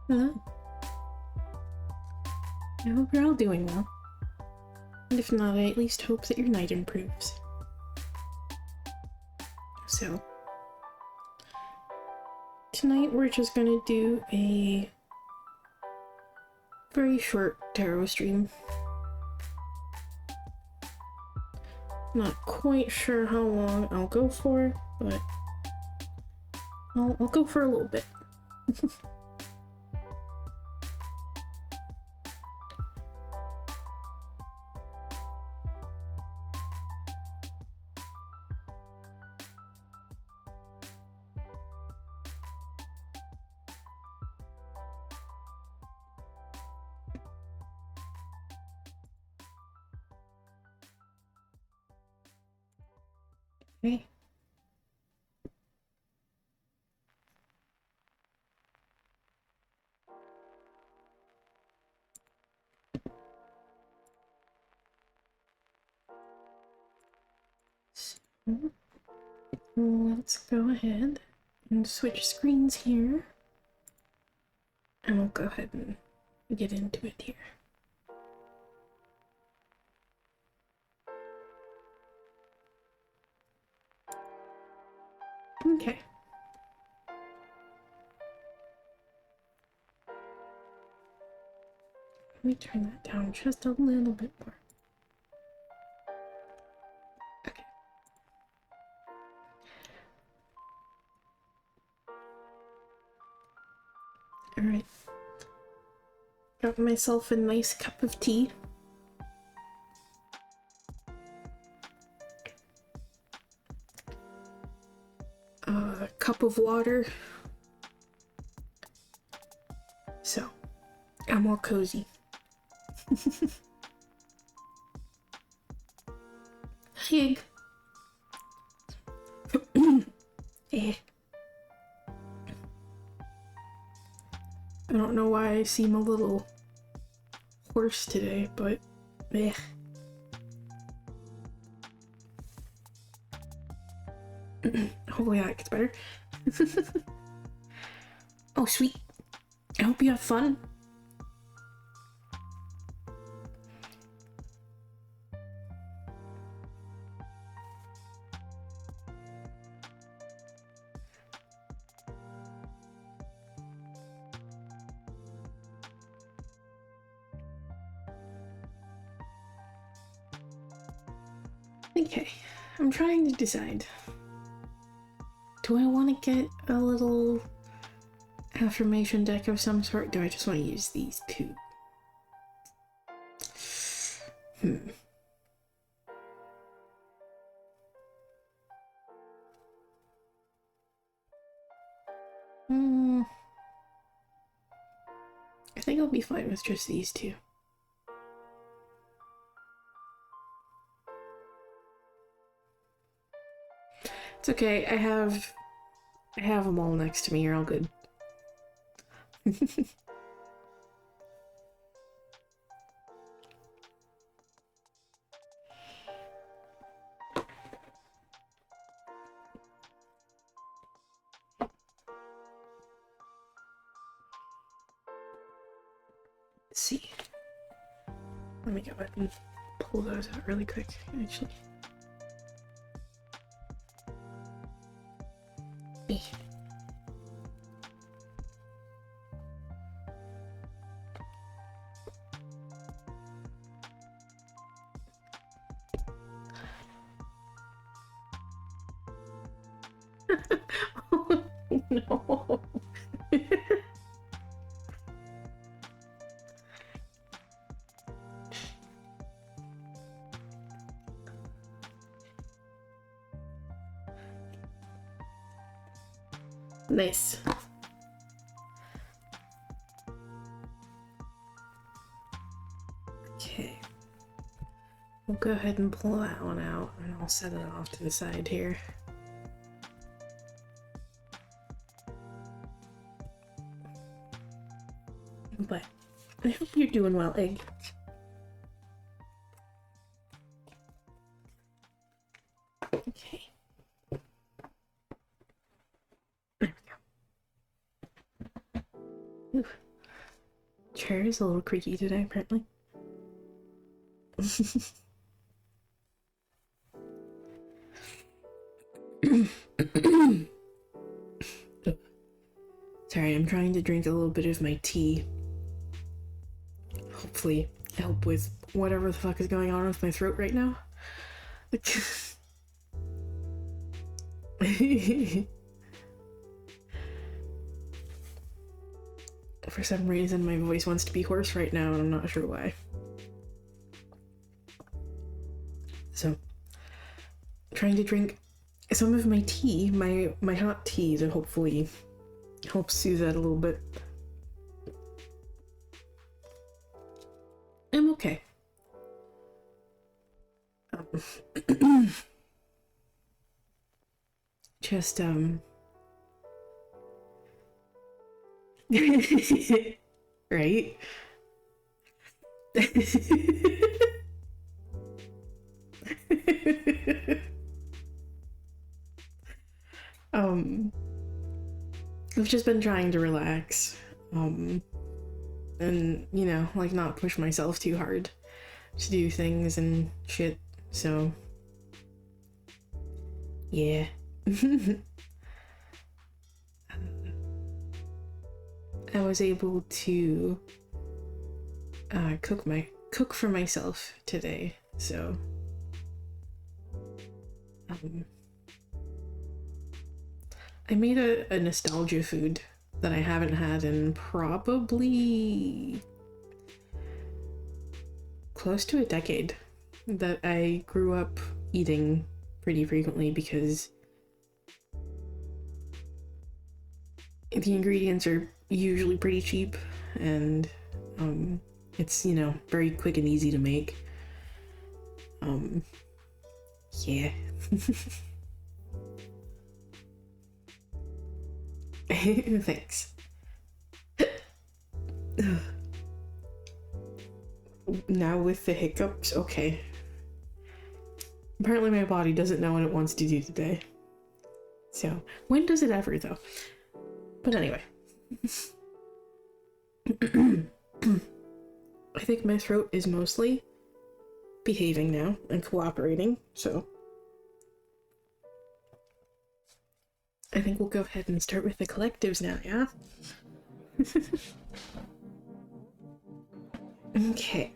Hello. I hope you're all doing well. And if not, I at least hope that your night improves. So, tonight we're just gonna do a very short tarot stream. Not quite sure how long I'll go for, but I'll go for a little bit. Okay. So, let's go ahead and switch screens here. And we'll go ahead and get into it here. Okay. Let me turn that down just a little bit more. Okay. Alright. Got myself a nice cup of tea. A cup of water. So, I'm all cozy. Hey. Eh. I don't know why I seem a little hoarse today, but eh. Hopefully that gets better. Oh, sweet. I hope you have fun. Okay, I'm trying to decide. Do I want to get a little affirmation deck of some sort? Do I just want to use these two? I think I'll be fine with just these two. It's okay, I have them all next to me, you're all good. Let's see. Let me go ahead and pull those out really quick, actually. Oh, no. Nice. Okay. We'll go ahead and pull that one out and I'll set it off to the side here. But I hope you're doing well, Egg. Okay. There we go. Ooh. Chair is a little creaky today, apparently. Sorry, I'm trying to drink a little bit of my tea. Hopefully help with whatever the fuck is going on with my throat right now. For some reason my voice wants to be hoarse right now and I'm not sure why. So, trying to drink some of my tea, my hot tea, to hopefully help soothe that a little bit. I'm okay. Just, right? um, I've just been trying to relax, and, you know, like, not push myself too hard to do things and shit, so, yeah. I was able to cook for myself today, so I made a nostalgia food that I haven't had in probably close to a decade, that I grew up eating pretty frequently because the ingredients are usually pretty cheap, and it's, you know, very quick and easy to make. Yeah. Thanks. Now with the hiccups, okay. Apparently my body doesn't know what it wants to do today. So, when does it ever, though? But anyway. I think my throat is mostly behaving now and cooperating, so I think we'll go ahead and start with the collectives now, yeah? Okay.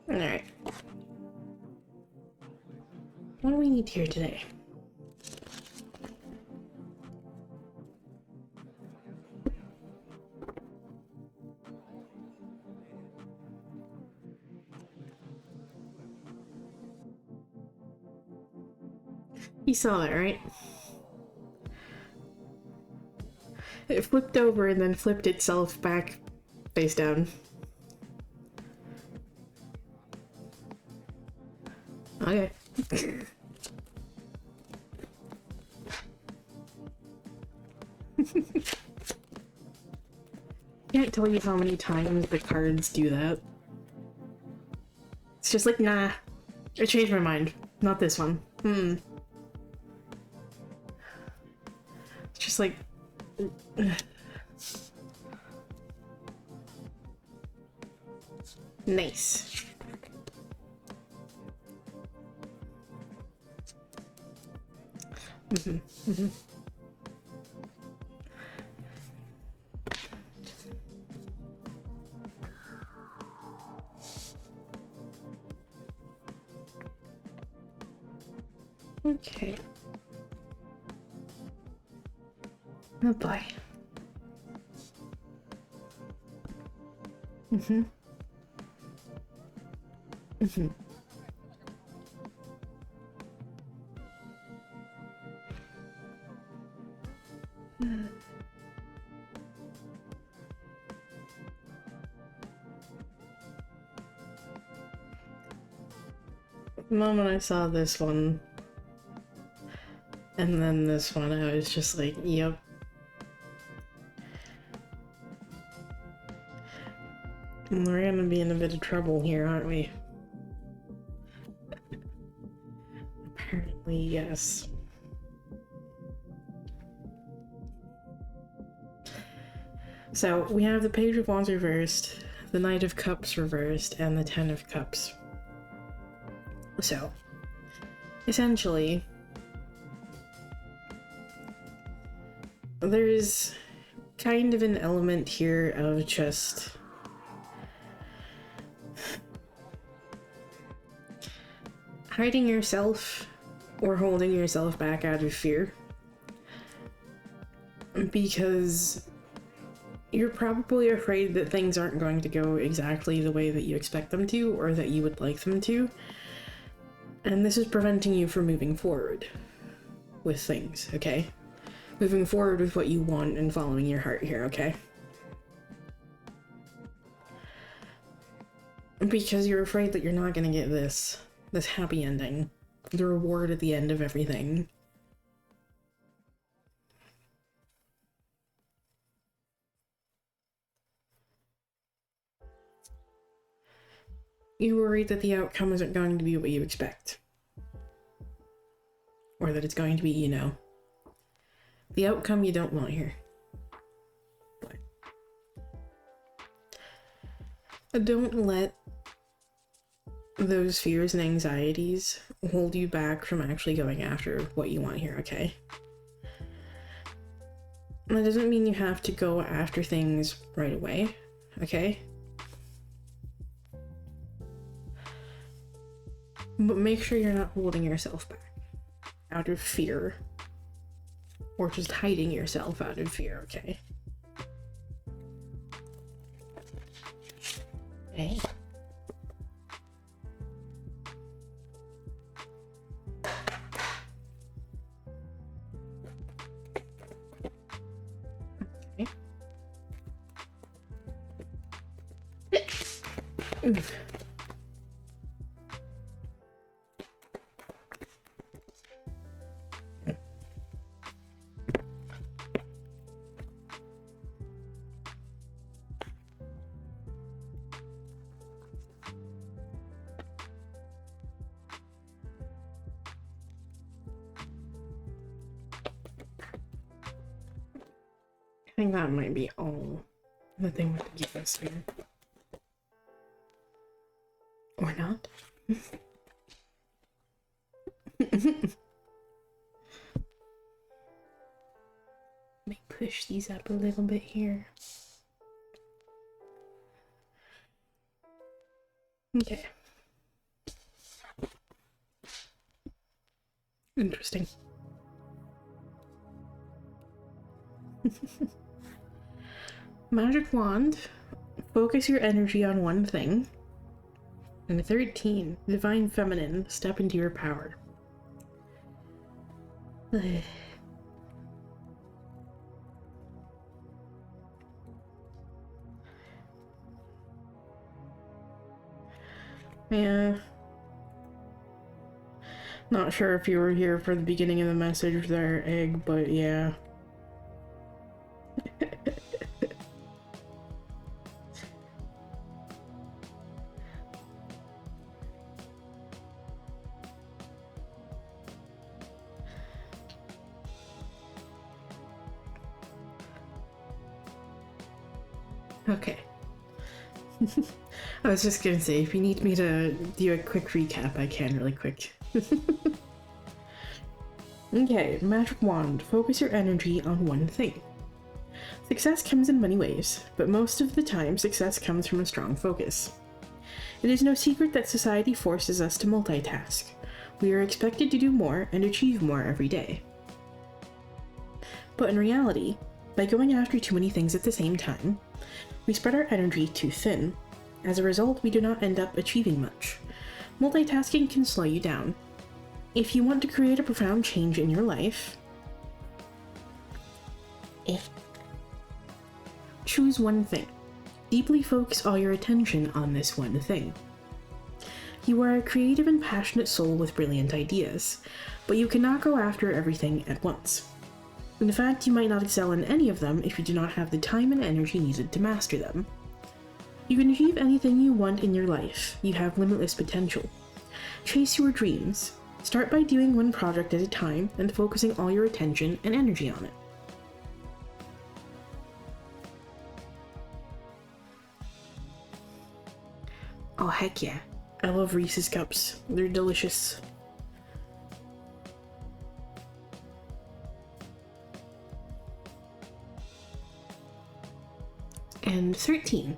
Alright. What do we need here today? You saw that, right? It flipped over and then flipped itself back face down. Okay. Can't tell you how many times the cards do that. It's just like, nah, I changed my mind. Not this one. It's just like... Nice. Okay. Oh boy. The moment I saw this one, and then this one, I was just like, yep. We're gonna be in a bit of trouble here, aren't we? Apparently, yes. So, we have the Page of Wands reversed, the Knight of Cups reversed, and the Ten of Cups. So, essentially, there's kind of an element here of just hiding yourself or holding yourself back out of fear, because you're probably afraid that things aren't going to go exactly the way that you expect them to or that you would like them to, and this is preventing you from moving forward with things, okay? Moving forward with what you want and following your heart here, okay? Because you're afraid that you're not gonna get this happy ending. The reward at the end of everything. You're worried that the outcome isn't going to be what you expect. Or that it's going to be, you know, the outcome you don't want here. But don't let those fears and anxieties hold you back from actually going after what you want here, okay? That doesn't mean you have to go after things right away, okay? But make sure you're not holding yourself back out of fear, or just hiding yourself out of fear, okay? Hey. Okay. I think that might be all that they want to give us here. Or not. Let me push these up a little bit here. Okay. Interesting. Magic wand. Focus your energy on one thing. And 13. Divine feminine. Step into your power. Yeah. Not sure if you were here for the beginning of the message there, Egg, but yeah. Okay. I was just gonna say, if you need me to do a quick recap, I can really quick. Okay, Magic Wand. Focus your energy on one thing. Success comes in many ways, but most of the time, success comes from a strong focus. It is no secret that society forces us to multitask. We are expected to do more and achieve more every day. But in reality, by going after too many things at the same time, we spread our energy too thin. As a result, we do not end up achieving much. Multitasking can slow you down. If you want to create a profound change in your life, choose one thing. Deeply focus all your attention on this one thing. You are a creative and passionate soul with brilliant ideas, but you cannot go after everything at once. In fact, you might not excel in any of them if you do not have the time and energy needed to master them. You can achieve anything you want in your life. You have limitless potential. Chase your dreams. Start by doing one project at a time and focusing all your attention and energy on it. Oh, heck yeah. I love Reese's Cups. They're delicious. And 13.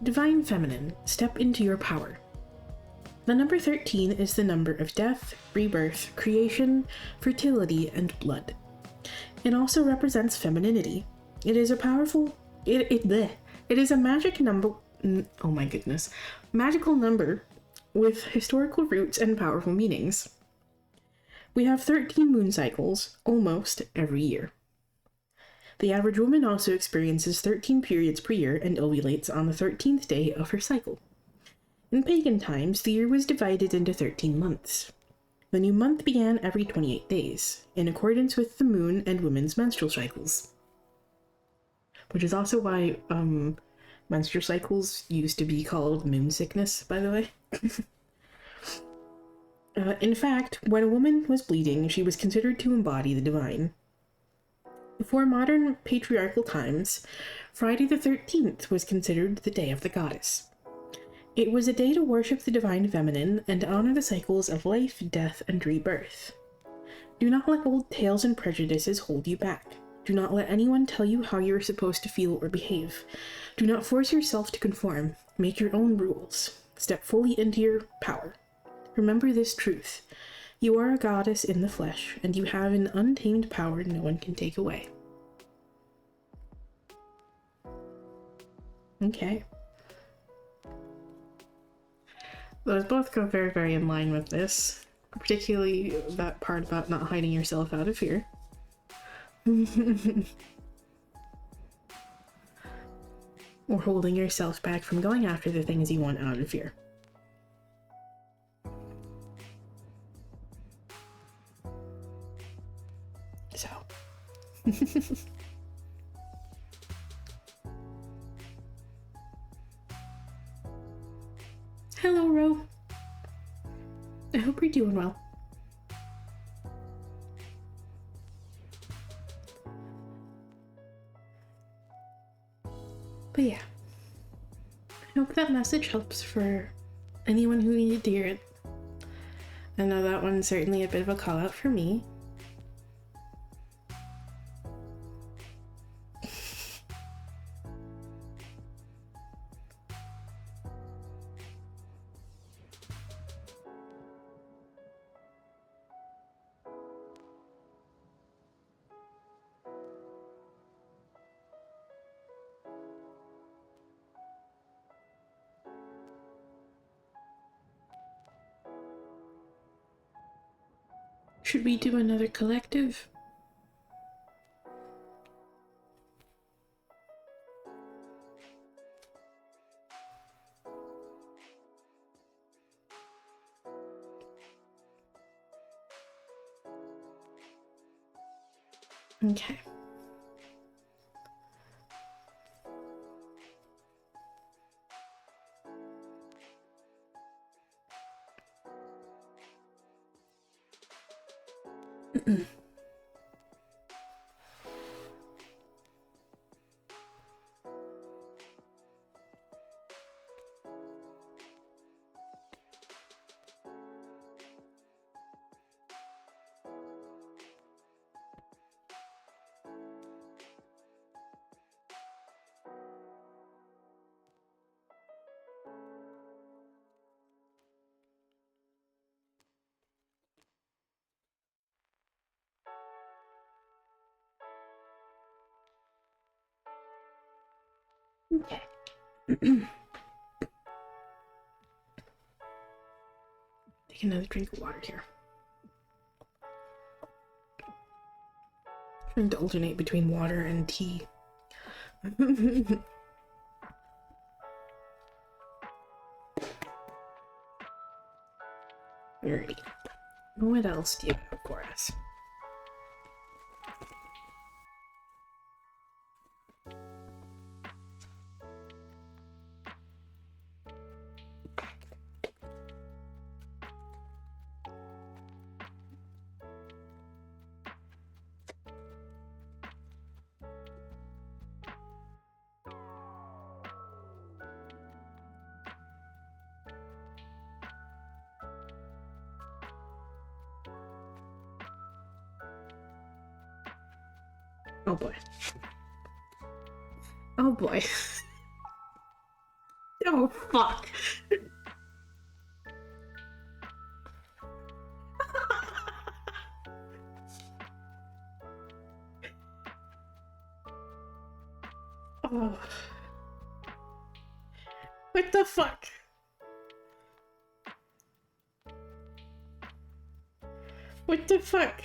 Divine Feminine. Step into your power. The number 13 is the number of death, rebirth, creation, fertility, and blood. It also represents femininity. It is a powerful... It is a magic number... Oh my goodness. Magical number with historical roots and powerful meanings. We have 13 moon cycles almost every year. The average woman also experiences 13 periods per year and ovulates on the 13th day of her cycle. In pagan times, the year was divided into 13 months. The new month began every 28 days, in accordance with the moon and women's menstrual cycles. Which is also why menstrual cycles used to be called moon sickness, by the way. In fact, when a woman was bleeding, she was considered to embody the divine. Before modern patriarchal times, Friday the 13th was considered the day of the goddess. It was a day to worship the divine feminine and honor the cycles of life, death, and rebirth. Do not let old tales and prejudices hold you back. Do not let anyone tell you how you are supposed to feel or behave. Do not force yourself to conform. Make your own rules. Step fully into your power. Remember this truth. You are a goddess in the flesh, and you have an untamed power no one can take away. Okay. Those both go very, very in line with this. Particularly that part about not hiding yourself out of fear. Or holding yourself back from going after the things you want out of fear. So. Hello, Ro. I hope you're doing well. But yeah, I hope that message helps for anyone who needed to hear it. I know that one's certainly a bit of a call out for me. Should we do another collective? Okay. Okay. Take another drink of water here. Trying to alternate between water and tea. Alrighty. What else do you have for us? Oh boy. Oh boy. Oh fuck. Oh. What the fuck? What the fuck?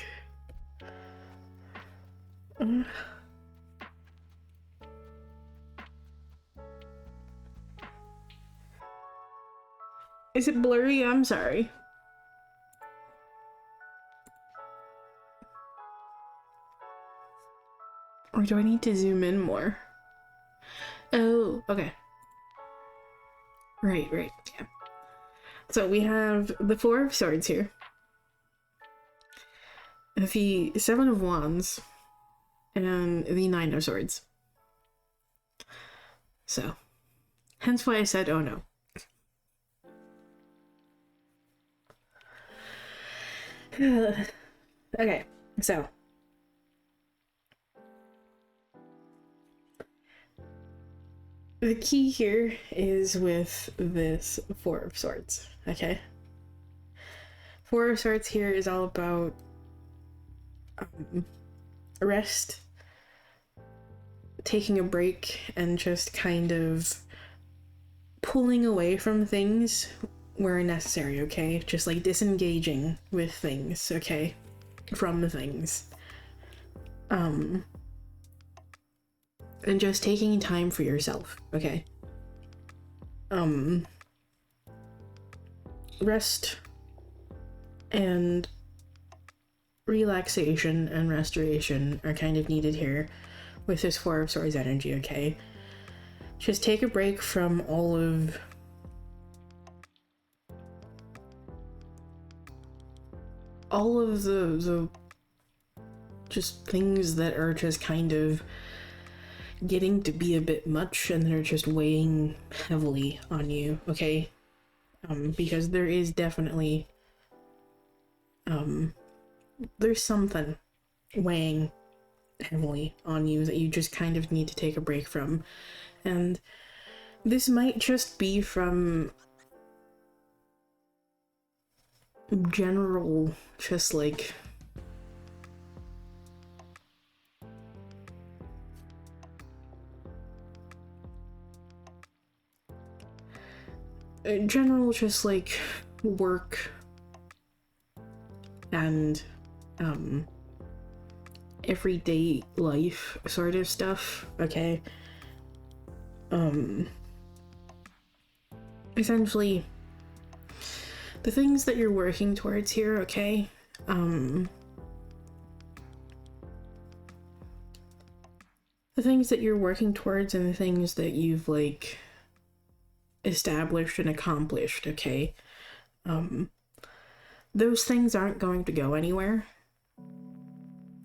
Is it blurry? I'm sorry. Or do I need to zoom in more? Oh, okay. Right, yeah. So we have the Four of Swords here. The Seven of Wands. And the Nine of Swords. So, hence why I said, oh no. Okay, so. The key here is with this Four of Swords, okay? Four of Swords here is all about rest, taking a break, and just kind of pulling away from things where necessary, okay? Just like disengaging with things, okay? From things. And just taking time for yourself, okay? Rest and relaxation and restoration are kind of needed here with this Four of Swords energy, okay? Just take a break from all of the just things that are just kind of getting to be a bit much and they're just weighing heavily on you, okay? Because there is definitely there's something weighing heavily on you that you just kind of need to take a break from. And this might just be from general, just like general, just like work and everyday life sort of stuff, okay? Essentially the things that you're working towards here, okay? The things that you're working towards and the things that you've like established and accomplished, okay? Those things aren't going to go anywhere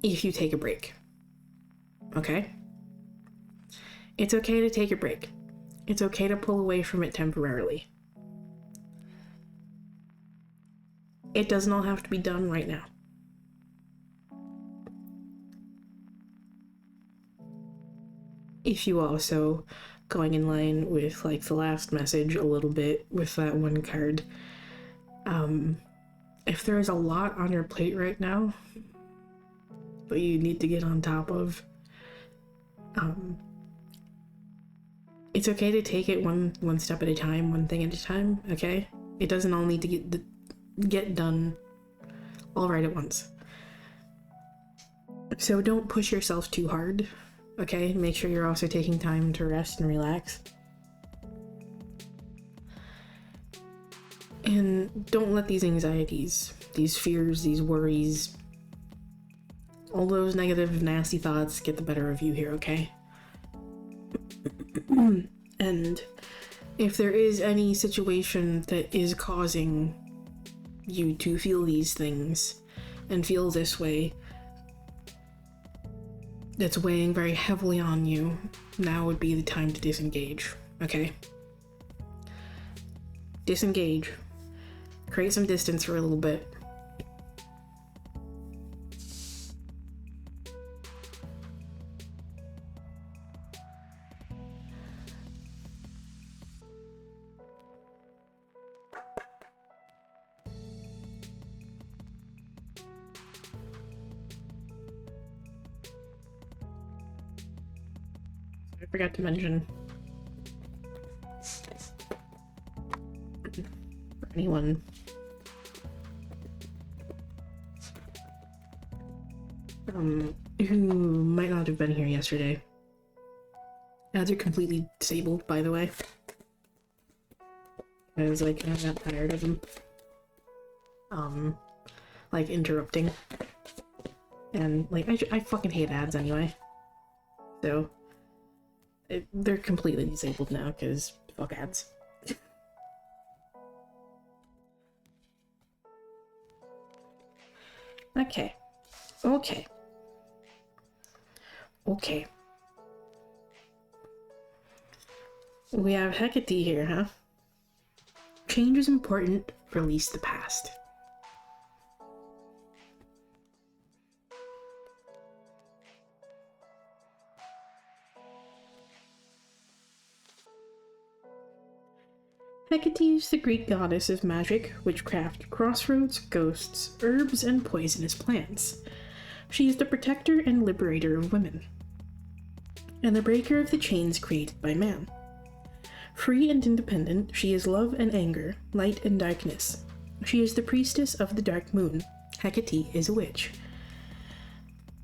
if you take a break, okay? It's okay to take a break. It's okay to pull away from it temporarily. It doesn't all have to be done right now. If you also, going in line with like the last message a little bit with that one card, if there is a lot on your plate right now that you need to get on top of, it's okay to take it one step at a time, one thing at a time, okay? It doesn't all need to get done all right at once. So don't push yourself too hard, okay? Make sure you're also taking time to rest and relax. And don't let these anxieties, these fears, these worries, all those negative, nasty thoughts get the better of you here, okay? And if there is any situation that is causing you to feel these things and feel this way, that's weighing very heavily on you, now would be the time to disengage, okay? Disengage. Create some distance for a little bit. I forgot to mention, for anyone who might not have been here yesterday, ads are completely disabled, by the way. because like I got tired of them like interrupting, and like I fucking hate ads anyway, so they're completely disabled now because fuck ads. Okay. We have Hecate here, huh? Change is important, release the past. Hecate is the Greek goddess of magic, witchcraft, crossroads, ghosts, herbs, and poisonous plants. She is the protector and liberator of women, and the breaker of the chains created by man. Free and independent, she is love and anger, light and darkness. She is the priestess of the dark moon. Hecate is a witch.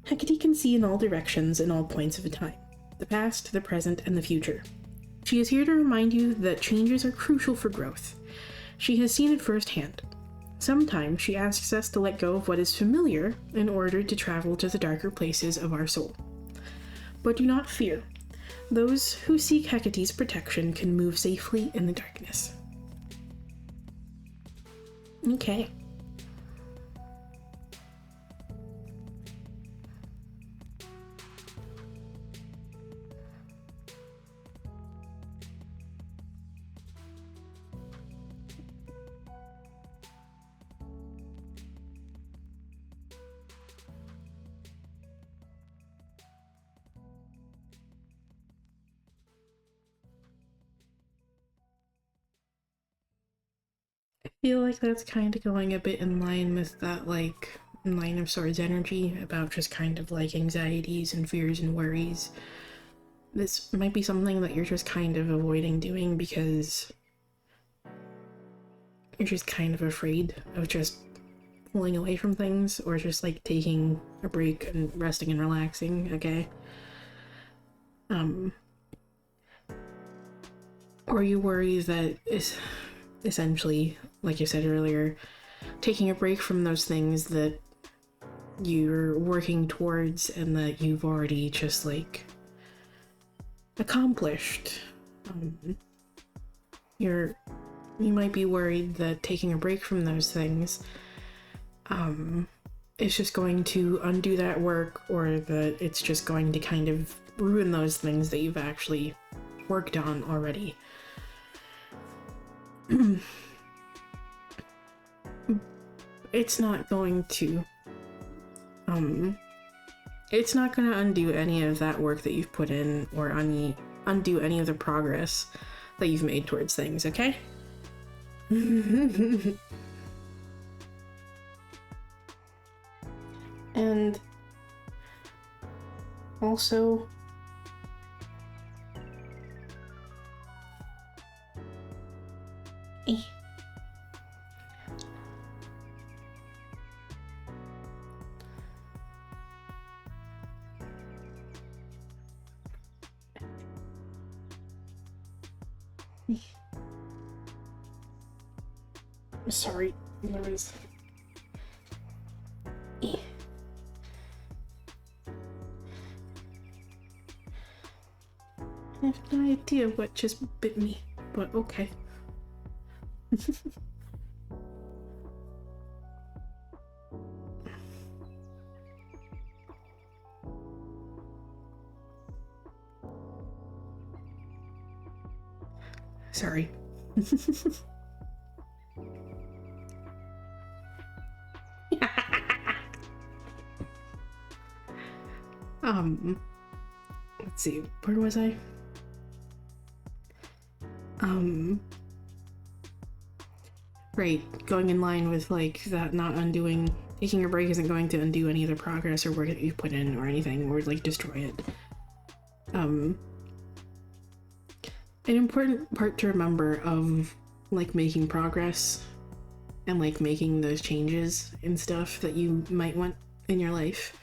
Hecate can see in all directions and all points of time, the past, the present, and the future. She is here to remind you that changes are crucial for growth. She has seen it firsthand. Sometimes she asks us to let go of what is familiar in order to travel to the darker places of our soul. But do not fear. Those who seek Hecate's protection can move safely in the darkness. Okay. I feel like that's kind of going a bit in line with that, like, Nine of Swords energy about just kind of like anxieties and fears and worries. This might be something that you're just kind of avoiding doing because you're just kind of afraid of just pulling away from things or just like taking a break and resting and relaxing, okay? Or you worry that it's essentially, like you said earlier, taking a break from those things that you're working towards and that you've already just like accomplished. You might be worried that taking a break from those things is just going to undo that work, or that it's just going to kind of ruin those things that you've actually worked on already. It's not going to it's not going to undo any of that work that you've put in, or undo any of the progress that you've made towards things, okay? And also, sorry, there was I have no idea what just bit me, but okay. Sorry. Let's see, where was I? Right, going in line with like that, not undoing, taking a break isn't going to undo any of the progress or work that you've put in or anything, or like destroy it. An important part to remember of like making progress and like making those changes and stuff that you might want in your life,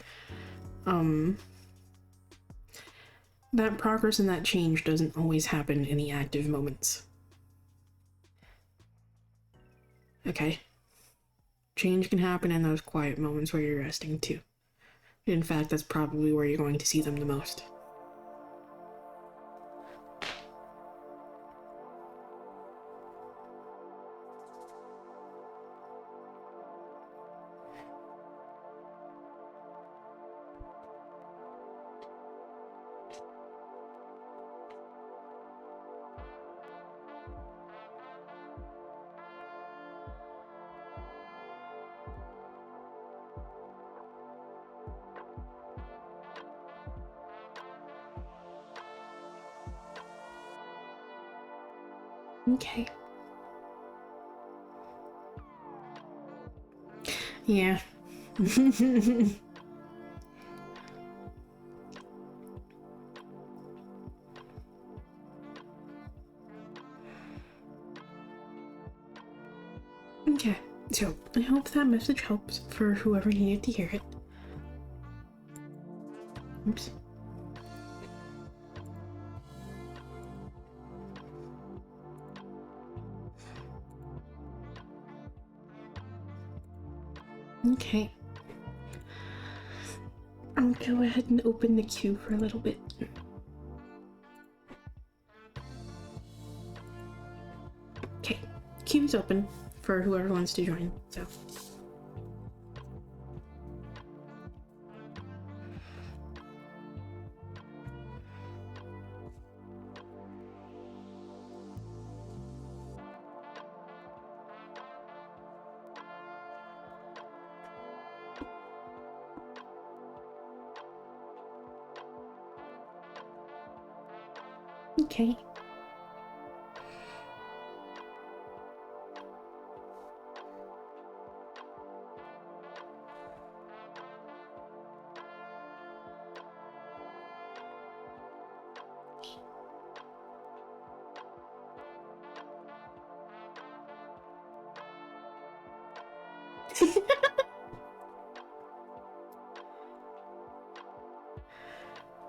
that progress and that change doesn't always happen in the active moments. Okay. Change can happen in those quiet moments where you're resting too. In fact, that's probably where you're going to see them the most. Okay. Yeah. Okay, so I hope that message helps for whoever needed to hear it. Oops. Okay. I'll go ahead and open the queue for a little bit. Okay, queue's open for whoever wants to join, so. Okay.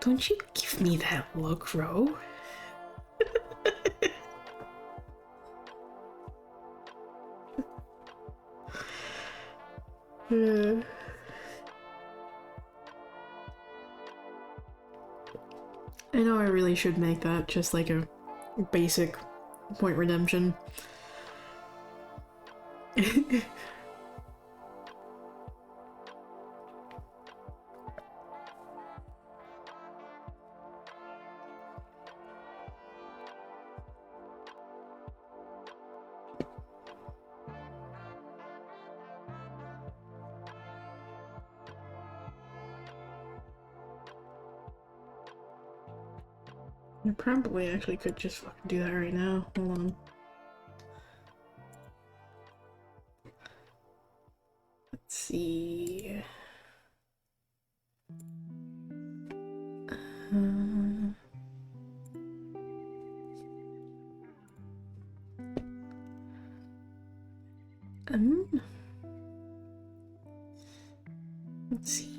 Don't you give me that look, Ro. I know I really should make that just like a basic point redemption. I probably actually could just fucking do that right now. Hold on. Let's see. Let's see.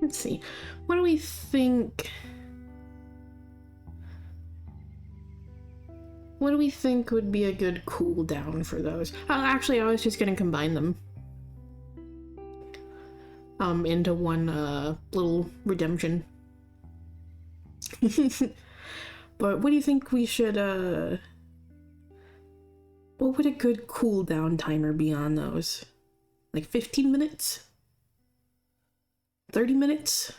Let's see. What do we think What do we think would be a good cooldown for those? Actually, I was just gonna combine them. Into one, little redemption. But what do you think we should, what would a good cooldown timer be on those? Like 15 minutes? 30 minutes?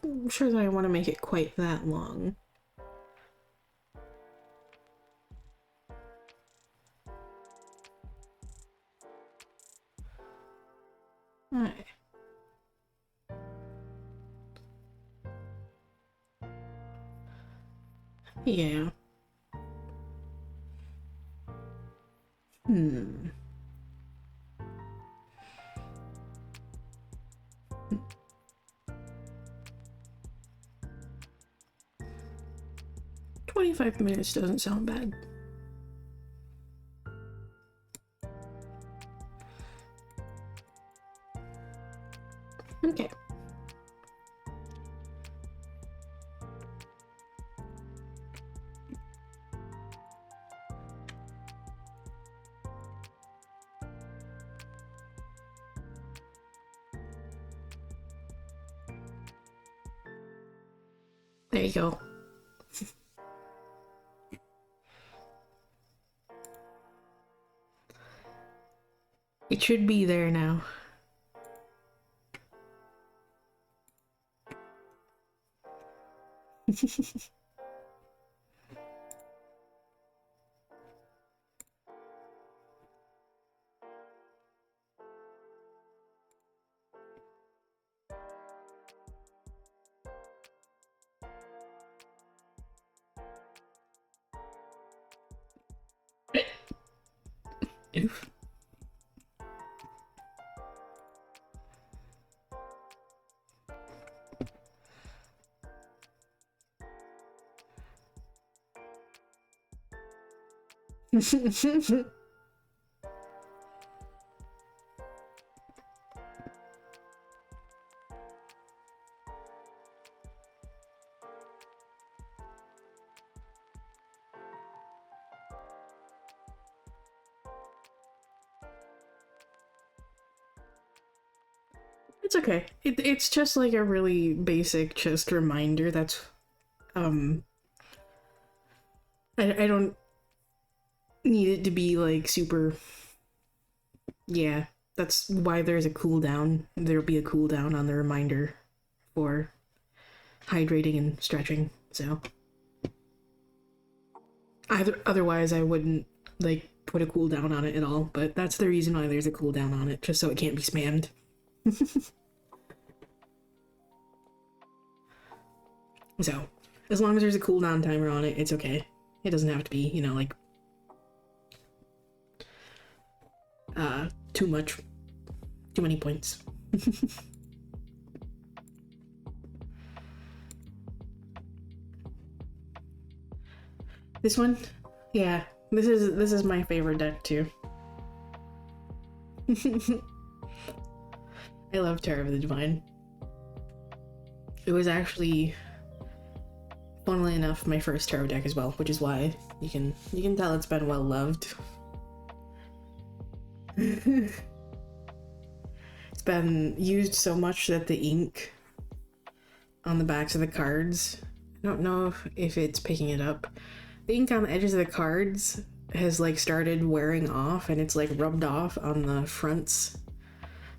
I'm not sure that I want to make it quite that long. Alright. Yeah. 25 minutes doesn't sound bad. Okay. There you go. It should be there now. Oof. It's okay. It's just like a really basic just reminder that's I don't need it to be like super. Yeah, that's why there's a cooldown. There'll be a cooldown on the reminder for hydrating and stretching. So otherwise I wouldn't like put a cooldown on it at all, but that's the reason why there's a cooldown on it, just so it can't be spammed. So, as long as there's a cooldown timer on it, it's okay. It doesn't have to be, you know, like too many points. This one? Yeah, this is my favorite deck too. I love Terror of the Divine. It was actually, funnily enough, my first tarot deck as well, which is why you can tell it's been well loved. It's been used so much that the ink on the backs of the cards, I don't know if it's picking it up. The ink on the edges of the cards has like started wearing off, and it's like rubbed off on the fronts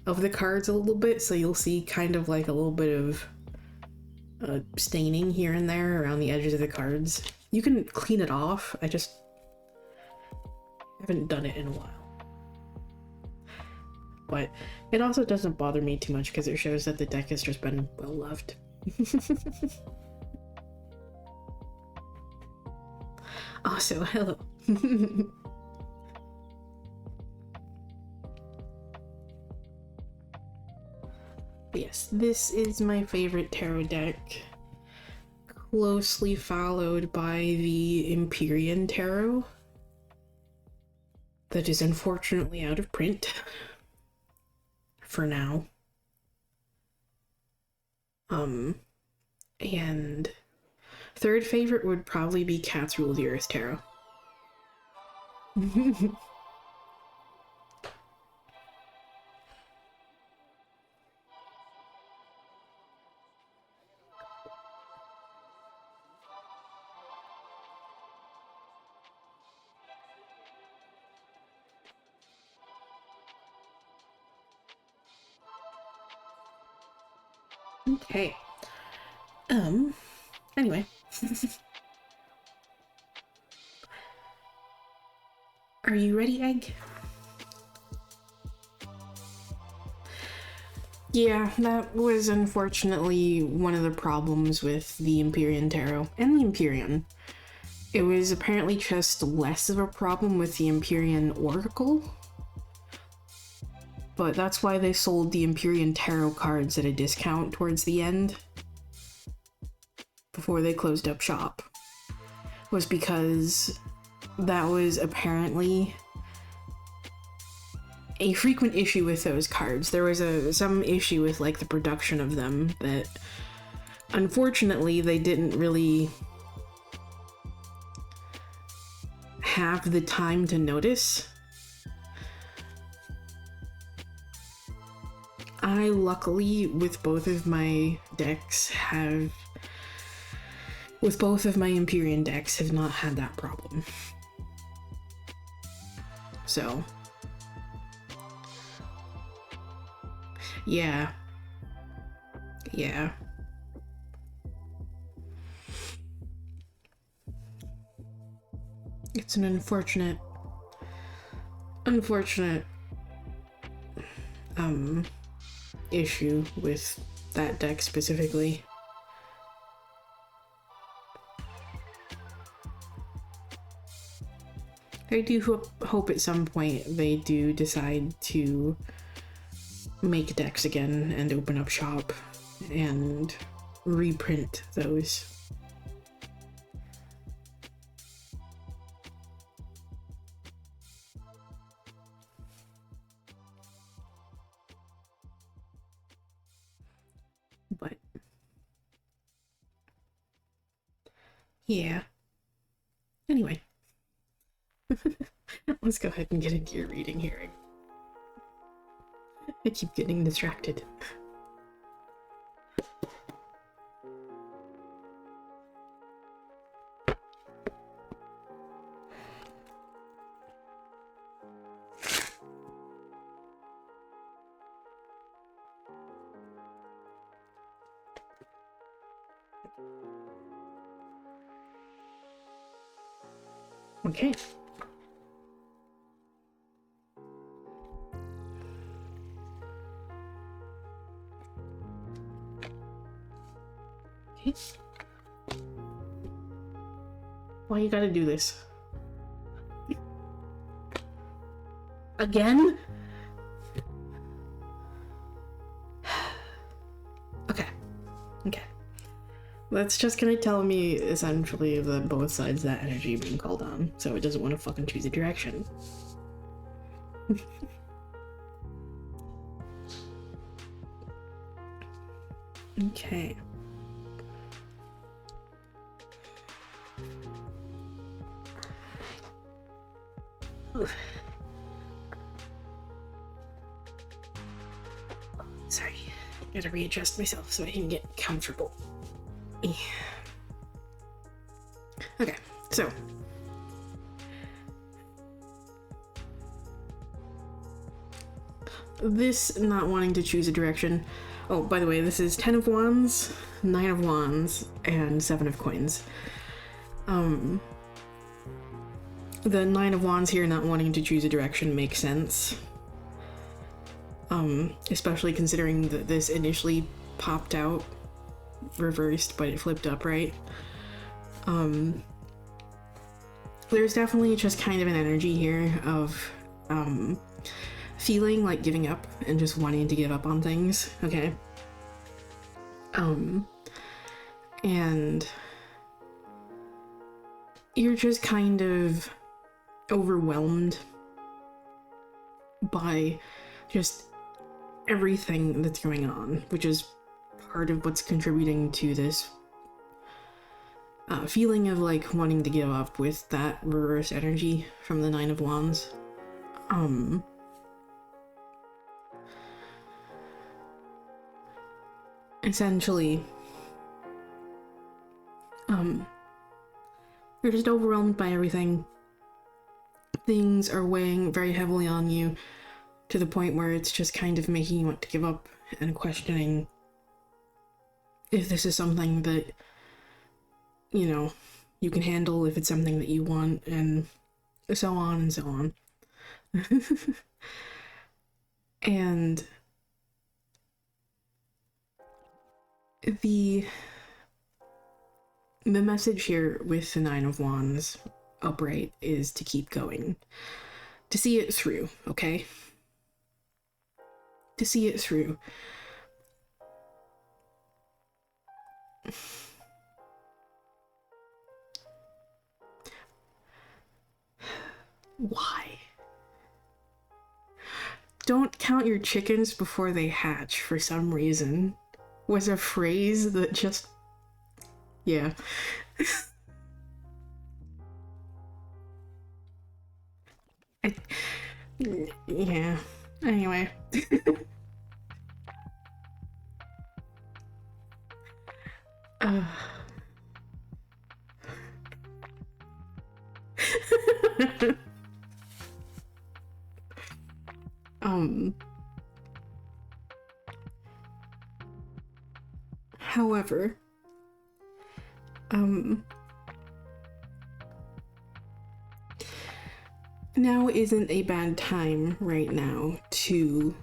of the cards a little bit, so you'll see kind of like a little bit of staining here and there around the edges of the cards. You can clean it off, I just haven't done it in a while. But it also doesn't bother me too much because it shows that the deck has just been well loved. Also, hello. Yes, this is my favorite tarot deck, closely followed by the Empyrean Tarot. that is unfortunately out of print for now. And third favorite would probably be Cats Rule the Earth Tarot. Okay. Anyway. Are you ready, Egg? Yeah, that was unfortunately one of the problems with the Empyrean Tarot and the Empyrean. It was apparently just less of a problem with the Empyrean Oracle, but that's why they sold the Empyrean Tarot cards at a discount towards the end, before they closed up shop, was because that was apparently a frequent issue with those cards. There was some issue with like the production of them that unfortunately they didn't really have the time to notice. I luckily, with both of my Empyrean decks, have not had that problem. So, yeah. It's an unfortunate issue with that deck specifically. I do hope at some point they do decide to make decks again and open up shop and reprint those. But yeah. Anyway. Let's go ahead and get into your reading here. I keep getting distracted. Okay. Okay. Why you gotta do this? Again? Okay. That's just gonna tell me, essentially, that both sides of that energy being called on, so it doesn't want to fucking choose a direction. Okay. Sorry, gotta readjust myself so I can get comfortable. Okay, so this not wanting to choose a direction. Oh, by the way, this is 10 of Wands, 9 of Wands, and 7 of Coins. The 9 of Wands here not wanting to choose a direction makes sense. Especially considering that this initially popped out reversed, but it flipped upright. There's definitely just kind of an energy here of feeling like giving up and just wanting to give up on things, okay? And you're just kind of overwhelmed by just everything that's going on, which is part of what's contributing to this feeling of like wanting to give up with that reverse energy from the Nine of Wands. Essentially, you're just overwhelmed by everything. Things are weighing very heavily on you to the point where it's just kind of making you want to give up and questioning if this is something that, you know, you can handle, if it's something that you want, and so on and so on. And the message here with the Nine of Wands upright is to keep going, to see it through, okay? To see it through. Why? Don't count your chickens before they hatch, for some reason, was a phrase that just... yeah. Yeah. Anyway. However, now isn't a bad time right now to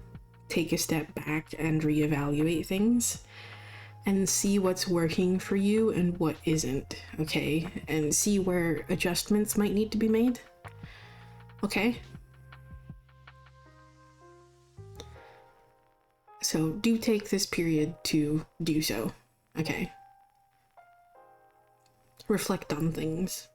take a step back and reevaluate things and see what's working for you and what isn't, okay? And see where adjustments might need to be made, okay? So do take this period to do so, okay? Reflect on things.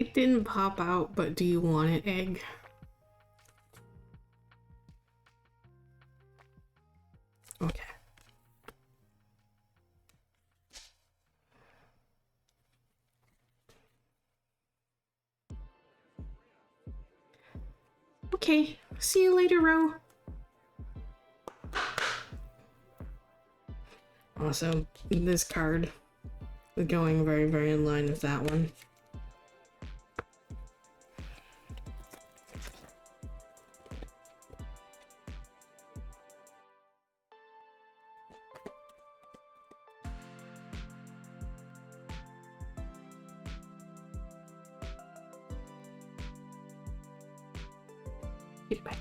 It didn't pop out, but do you want it, egg? Okay. Okay, see you later, Ro. Also, this card is going very, very in line with that one. Goodbye.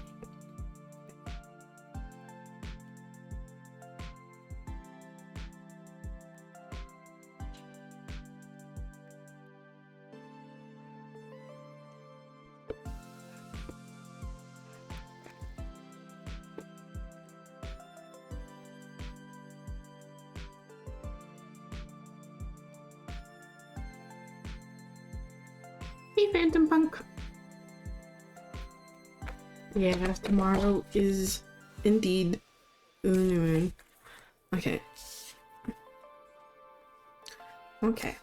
Hey, Phantom Punk. Yeah, tomorrow is indeed the new moon. Okay. Okay.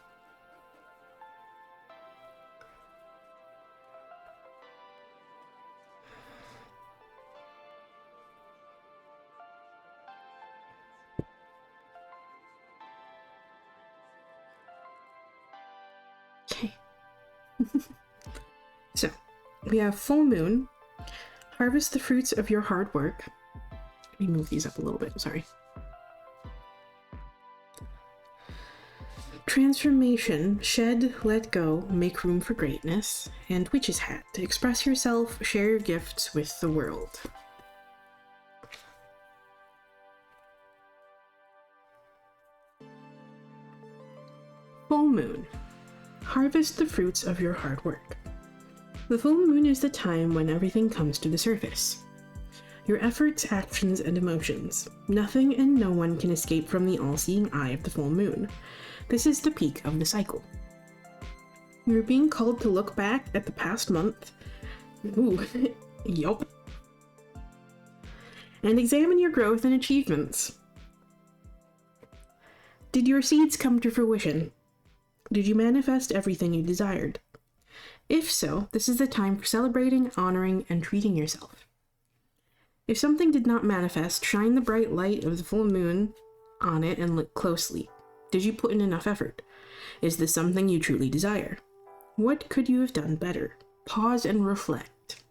Okay. So, We have full moon. Harvest the fruits of your hard work. Let me move these up a little bit, sorry. Transformation, shed, let go, make room for greatness. And witch's hat, express yourself, share your gifts with the world. Full moon, harvest the fruits of your hard work. The full moon is the time when everything comes to the surface. Your efforts, actions, and emotions. Nothing and no one can escape from the all-seeing eye of the full moon. This is the peak of the cycle. You're being called to look back at the past month. Ooh, yup. And examine your growth and achievements. Did your seeds come to fruition? Did you manifest everything you desired? If so, this is the time for celebrating, honoring, and treating yourself. If something did not manifest, shine the bright light of the full moon on it and look closely. Did you put in enough effort? Is this something you truly desire? What could you have done better? Pause and reflect.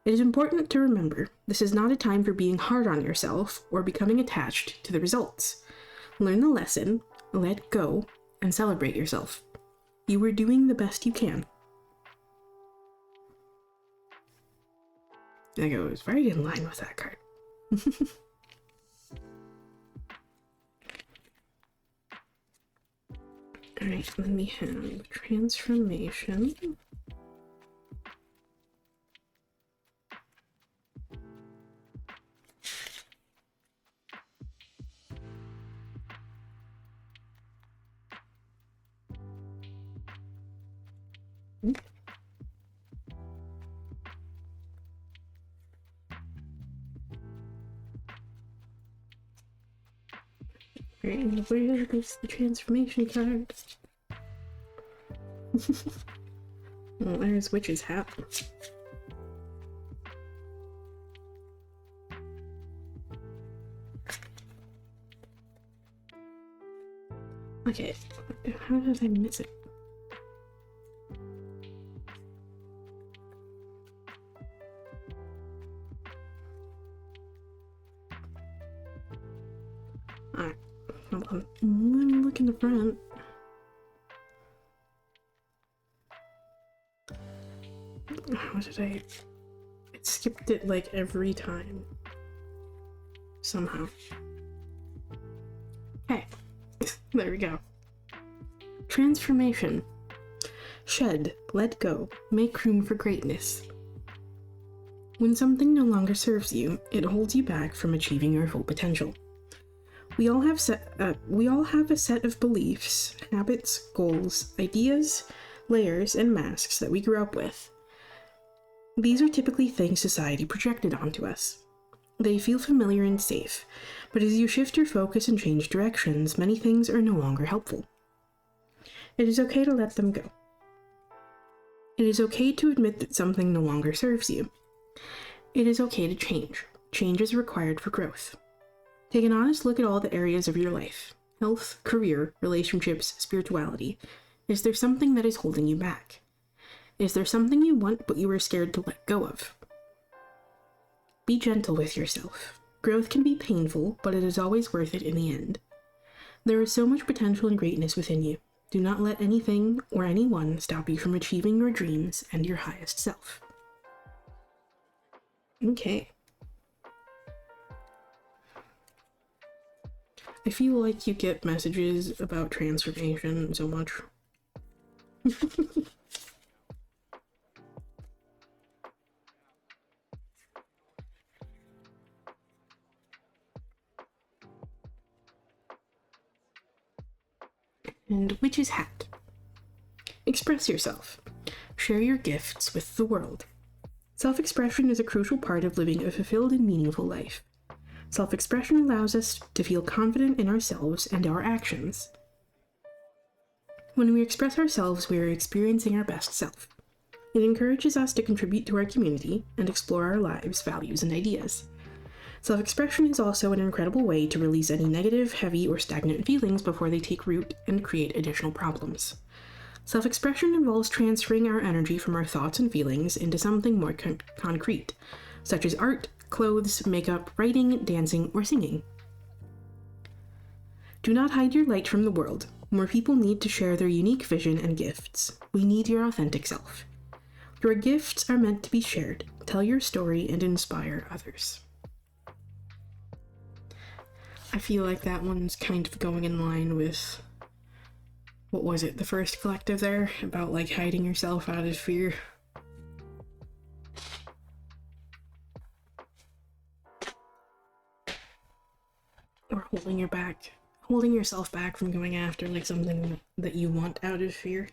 It is important to remember, this is not a time for being hard on yourself or becoming attached to the results. Learn the lesson, let go, and celebrate yourself. You are doing the best you can. That goes very in line with that card. Alright, then we have transformation. Alright, where is the transformation card? Well, there's witch's hat. Okay, how did I miss it? Alright, hold on. Let me look in the front. How did I... It skipped it like every time. Somehow. Okay. There we go. Transformation. Shed, let go, make room for greatness. When something no longer serves you, it holds you back from achieving your full potential. We all have a set of beliefs, habits, goals, ideas, layers, and masks that we grew up with. These are typically things society projected onto us. They feel familiar and safe, but as you shift your focus and change directions, many things are no longer helpful. It is okay to let them go. It is okay to admit that something no longer serves you. It is okay to change. Change is required for growth. Take an honest look at all the areas of your life: health, career, relationships, spirituality. Is there something that is holding you back? Is there something you want but you are scared to let go of? Be gentle with yourself. Growth can be painful, but it is always worth it in the end. There is so much potential and greatness within you. Do not let anything or anyone stop you from achieving your dreams and your highest self. Okay. I feel like you get messages about transformation so much. And witch's hat. Express yourself. Share your gifts with the world. Self-expression is a crucial part of living a fulfilled and meaningful life. Self-expression allows us to feel confident in ourselves and our actions. When we express ourselves, we are experiencing our best self. It encourages us to contribute to our community and explore our lives, values, and ideas. Self-expression is also an incredible way to release any negative, heavy, or stagnant feelings before they take root and create additional problems. Self-expression involves transferring our energy from our thoughts and feelings into something more concrete, such as art, clothes, makeup, writing, dancing, or singing. Do not hide your light from the world. More people need to share their unique vision and gifts. We need your authentic self. Your gifts are meant to be shared. Tell your story and inspire others. I feel like that one's kind of going in line with, what was it, the first collective there? About like hiding yourself out of fear. Or holding yourself back from going after like something that you want out of fear.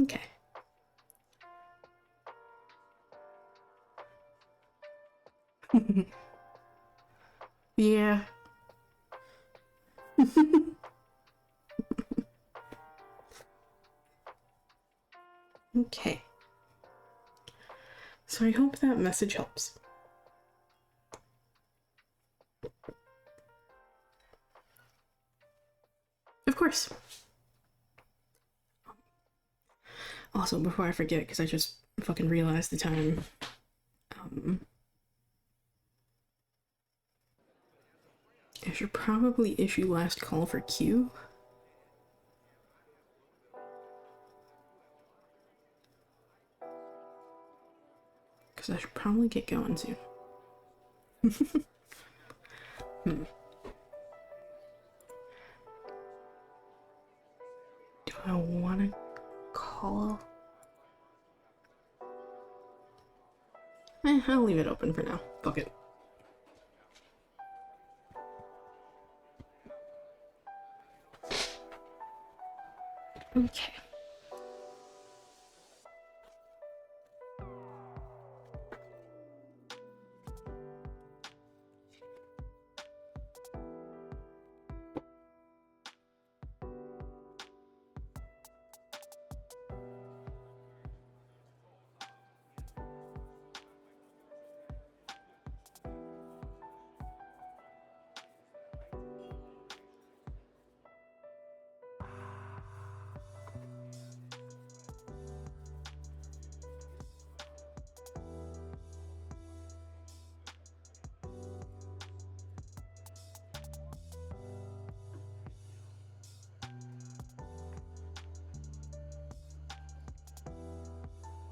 Okay. Yeah. Okay. So I hope that message helps. Of course. Also, before I forget, because I just fucking realized the time, I should probably issue last call for Q. Because I should probably get going soon. Do I want to call? I'll leave it open for now. Fuck it. Okay.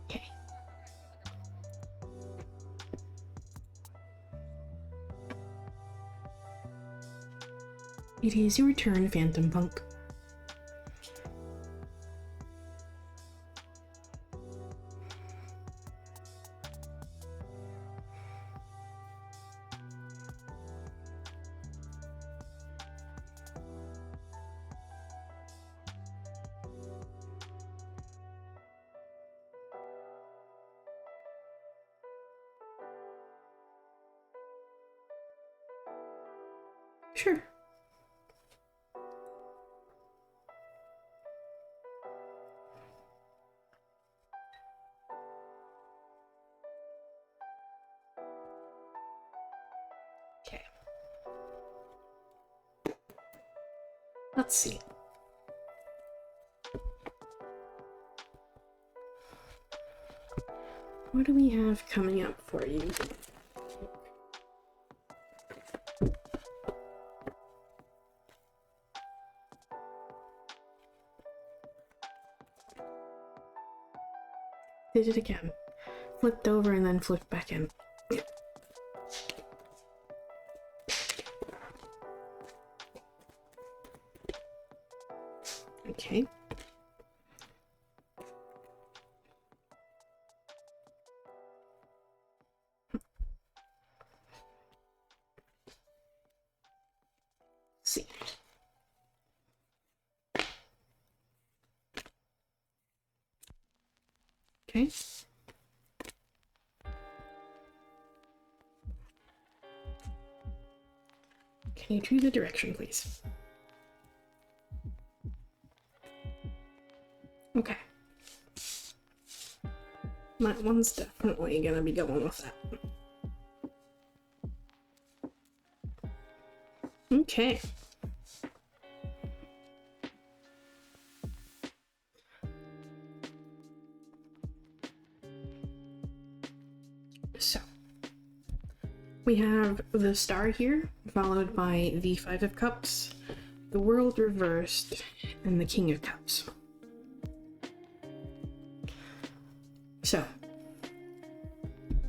Okay. It is your turn, Phantom Punk. Sure. Okay. Let's see. What do we have coming up for you? Did it again. Flipped over and then flipped back in. Okay. See. Okay. Can you choose a direction, please? Okay. That one's definitely gonna be going with that. Okay. So, we have the star here, followed by the Five of Cups, the World reversed, and the King of Cups. So,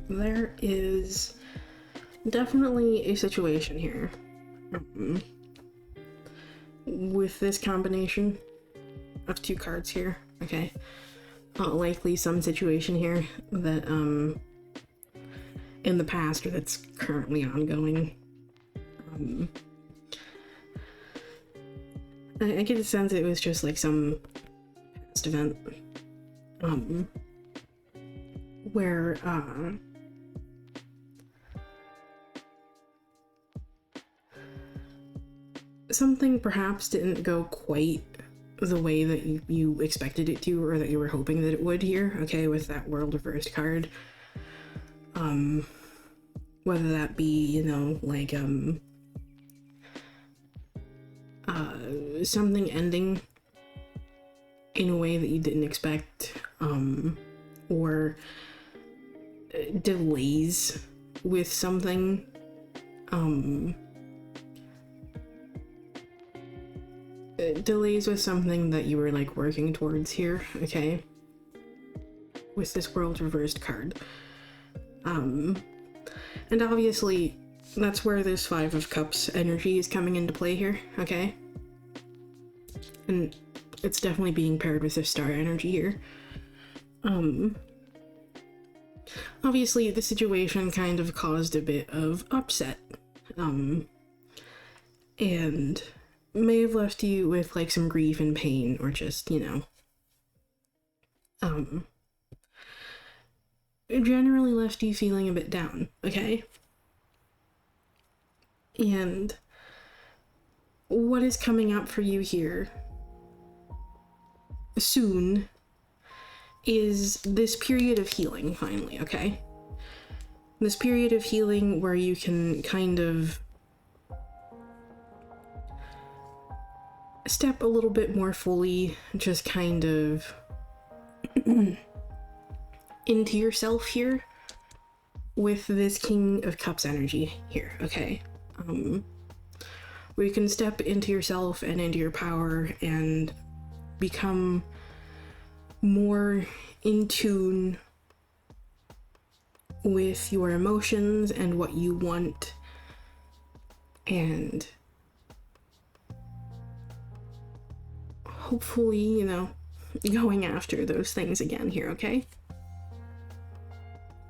there is definitely a situation here with this combination of two cards here, okay? Likely some situation here that, in the past or that's currently ongoing. I get the sense it was just like some past event, where, something perhaps didn't go quite the way that you expected it to, or that you were hoping that it would here, okay, with that World Reversed card. Whether that be, you know, like, something ending in a way that you didn't expect, or delays with something, delays with something that you were like working towards here, okay, with this World Reversed card. And obviously that's where this Five of Cups energy is coming into play here, okay? And it's definitely being paired with this star energy here. Obviously the situation kind of caused a bit of upset, and may have left you with like some grief and pain, or just, you know, it generally left you feeling a bit down, okay? And what is coming up for you here soon is this period of healing, finally, okay? This period of healing where you can kind of step a little bit more fully, just kind of into yourself here with this King of Cups energy here, okay? Where you can step into yourself and into your power and become more in tune with your emotions and what you want, and hopefully, you know, going after those things again here, okay?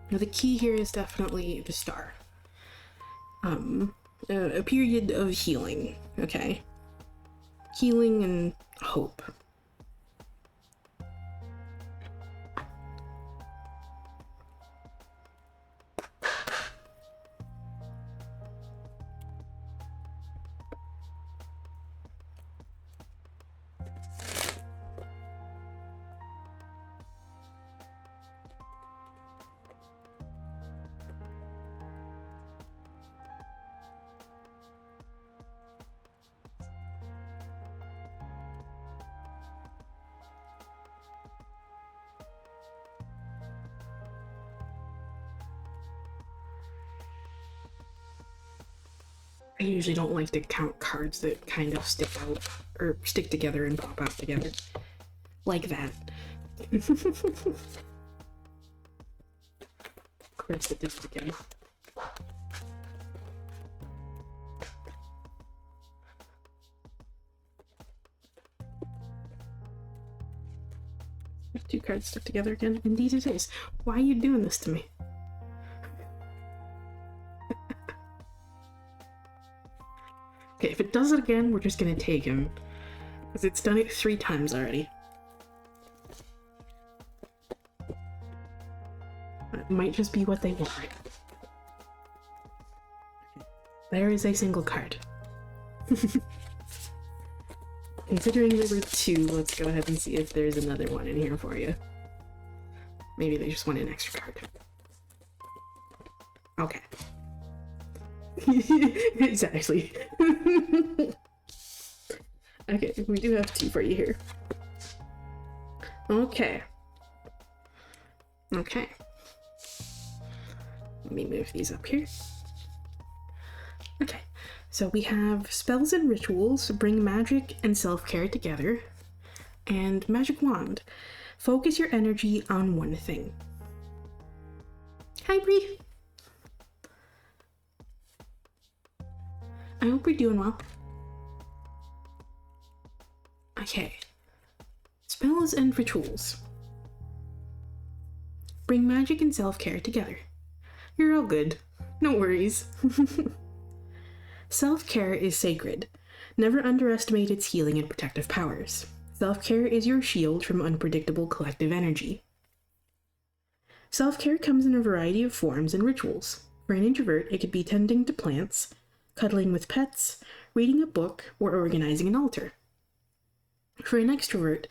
Now the key here is definitely the star. A period of healing, okay? Healing and hope. I usually don't like to count cards that kind of stick out, or stick together and pop out together. Like that. Of course it did again. Two cards stuck together again. Indeed it is. Why are you doing this to me? Okay, if it does it again, we're just gonna take him. Because it's done it 3 times already. That might just be what they want. There is a single card. Considering there were 2, let's go ahead and see if there's another one in here for you. Maybe they just want an extra card. Okay. Exactly. Okay, we do have 2 for you here. Okay. Okay. Let me move these up here. Okay, so we have spells and rituals bring magic and self-care together, and magic wand. Focus your energy on one thing. Hi, Bree. I hope you're doing well. Okay. Spells and rituals bring magic and self-care together. You're all good. No worries. Self-care is sacred. Never underestimate its healing and protective powers. Self-care is your shield from unpredictable collective energy. Self-care comes in a variety of forms and rituals. For an introvert, it could be tending to plants, cuddling with pets, reading a book, or organizing an altar. For an extrovert,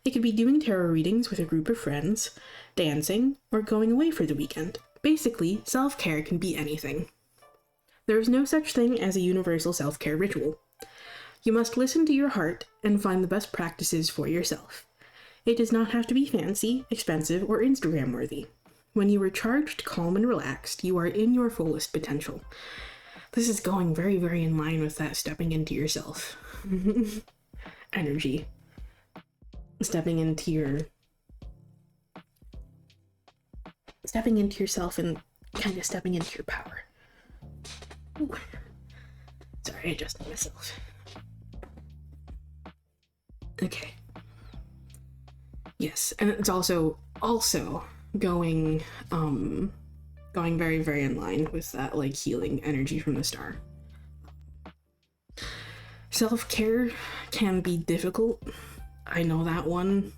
it could be doing tarot readings with a group of friends, dancing, or going away for the weekend. Basically, self-care can be anything. There is no such thing as a universal self-care ritual. You must listen to your heart and find the best practices for yourself. It does not have to be fancy, expensive, or Instagram-worthy. When you are charged, calm, and relaxed, you are in your fullest potential. This is going very, very in line with that stepping into yourself. Energy. Stepping into yourself and kind of stepping into your power. Ooh. Sorry, adjusting myself. Okay. Yes, and it's also going very, very in line with that, like, healing energy from the star. Self-care can be difficult. I know that one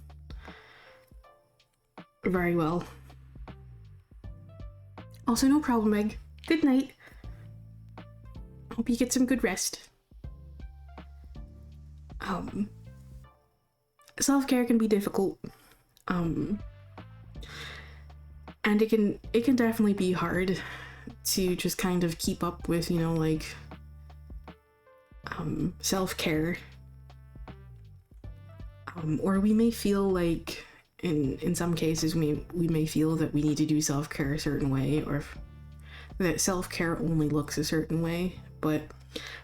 very well. Also, no problem, Meg. Good night. Hope you get some good rest. Self-care can be difficult. And it can definitely be hard to just kind of keep up with, like, self-care. Or we may feel like, in some cases, we may feel that we need to do self-care a certain way, or that self-care only looks a certain way, but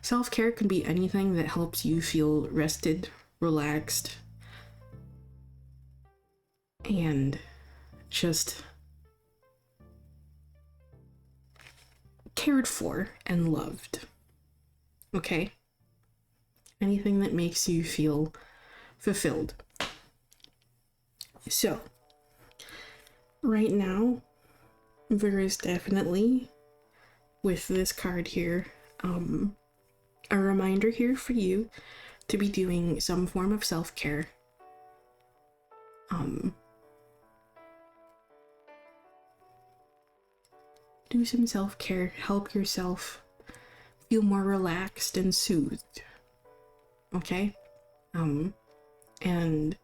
self-care can be anything that helps you feel rested, relaxed, and just cared for and loved. Okay? Anything that makes you feel fulfilled. So, right now, there is definitely, with this card here, a reminder here for you to be doing some form of self-care. Do some self-care, help yourself feel more relaxed and soothed. Okay? And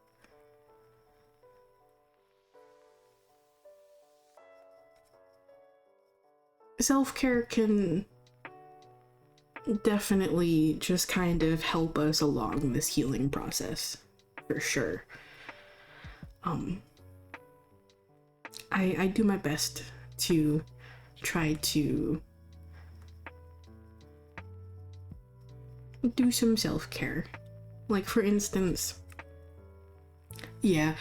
self-care can definitely just kind of help us along this healing process, for sure. I do my best to try to do some self-care. Like, for instance, yeah,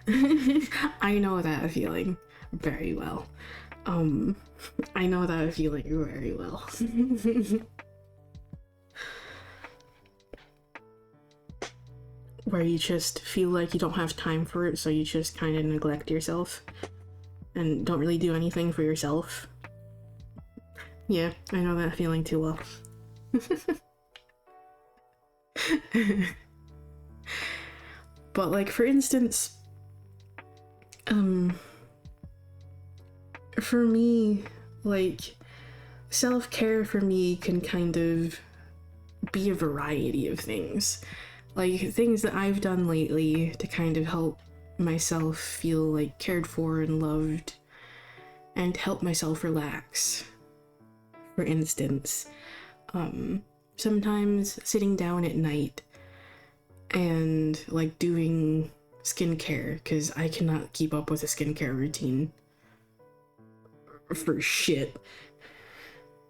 I know that feeling very well. I know that feeling very well. Where you just feel like you don't have time for it, so you just kind of neglect yourself and don't really do anything for yourself. Yeah, I know that feeling too well. But, like, for instance, for me, like, self-care for me can kind of be a variety of things. like things that I've done lately to kind of help myself feel like cared for and loved and help myself relax. For instance, sometimes sitting down at night and like doing skincare, because I cannot keep up with a skincare routine for shit.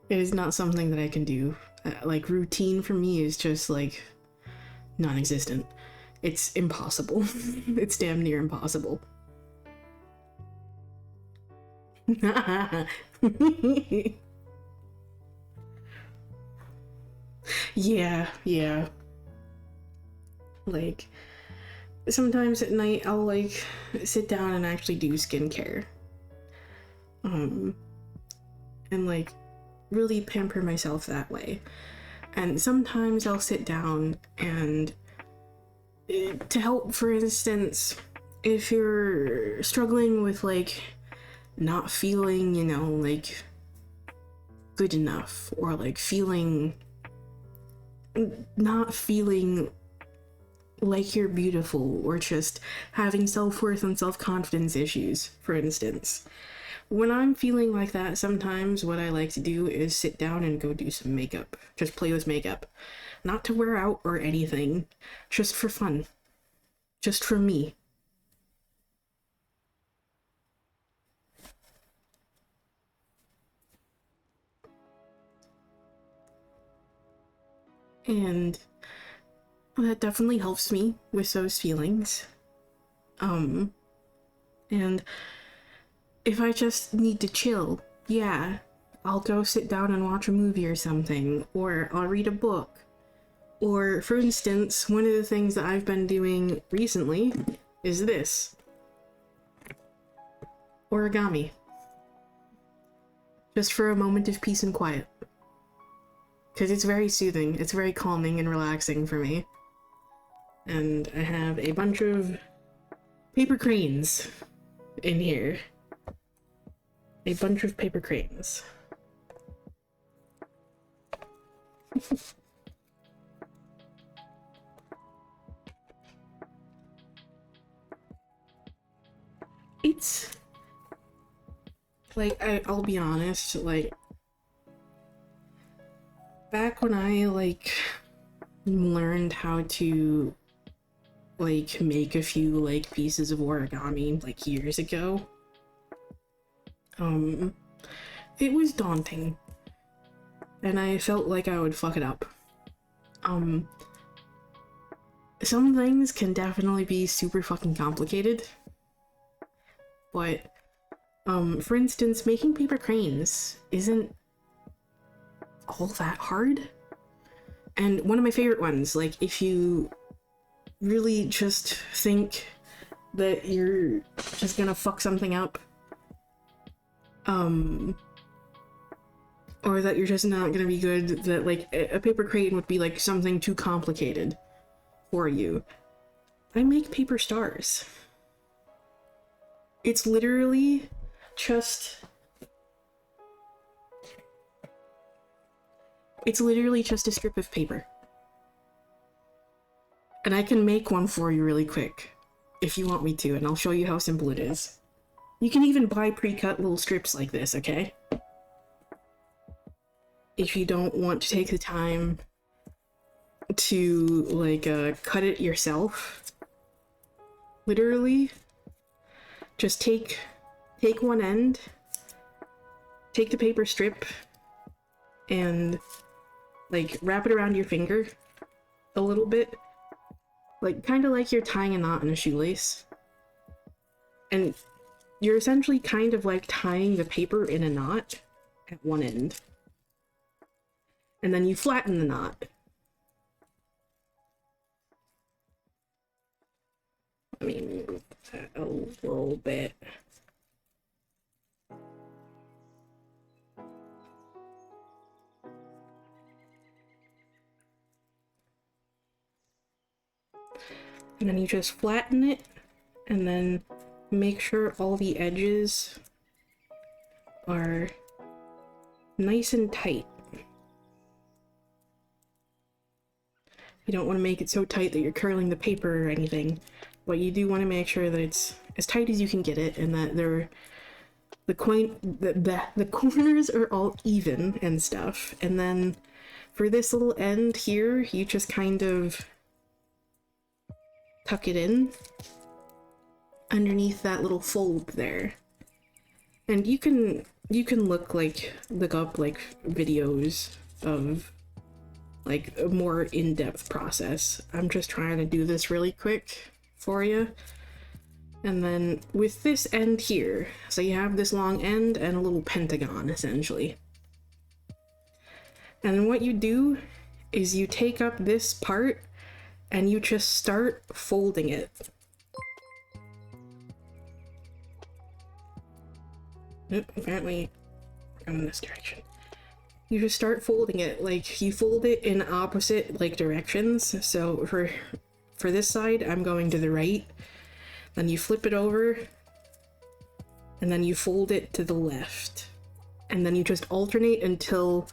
It is not something that I can do. Like, routine for me is just like non-existent. It's impossible. It's damn near impossible. Yeah. Like, sometimes at night I'll like sit down and actually do skincare. And like really pamper myself that way. And sometimes I'll sit down and to help, for instance, if you're struggling with like not feeling, you know, like good enough, or like not feeling like you're beautiful, or just having self-worth and self-confidence issues, for instance. When I'm feeling like that, sometimes what I like to do is sit down and go do some makeup. Just play with makeup. Not to wear out or anything, just for fun. Just for me. And that definitely helps me with those feelings. And if I just need to chill, yeah, I'll go sit down and watch a movie or something, or I'll read a book. Or, for instance, one of the things that I've been doing recently is this. Origami. Just for a moment of peace and quiet. Because it's very soothing, it's very calming and relaxing for me. And I have a bunch of paper cranes in here. A bunch of paper cranes. It's like, I'll be honest, like, back when I like learned how to like make a few like pieces of origami like years ago, it was daunting and I felt like I would fuck it up. Some things can definitely be super fucking complicated, but for instance, making paper cranes isn't all that hard. And one of my favorite ones, like, if you really just think that you're just gonna fuck something up, or that you're just not gonna be good, that like a paper crane would be like something too complicated for you, I make paper stars. It's literally just a strip of paper. And I can make one for you really quick, if you want me to, and I'll show you how simple it is. You can even buy pre-cut little strips like this, okay? If you don't want to take the time to, like, cut it yourself, literally, just take one end, take the paper strip, and, like, wrap it around your finger a little bit. Like, kind of like you're tying a knot in a shoelace. And you're essentially kind of like tying the paper in a knot at one end. And then you flatten the knot. Let me move that a little bit. And then you just flatten it, and then make sure all the edges are nice and tight. You don't want to make it so tight that you're curling the paper or anything, but you do want to make sure that it's as tight as you can get it, and that the corners are all even and stuff. And then for this little end here, you just kind of tuck it in underneath that little fold there. And you can look up like videos of like a more in-depth process. I'm just trying to do this really quick for you. And then with this end here, so you have this long end and a little pentagon essentially. And then what you do is you take up this part and you just start folding it. Nope, apparently I'm in this direction. You just start folding it, like you fold it in opposite like directions. So for this side, I'm going to the right, then you flip it over, and then you fold it to the left. And then you just alternate until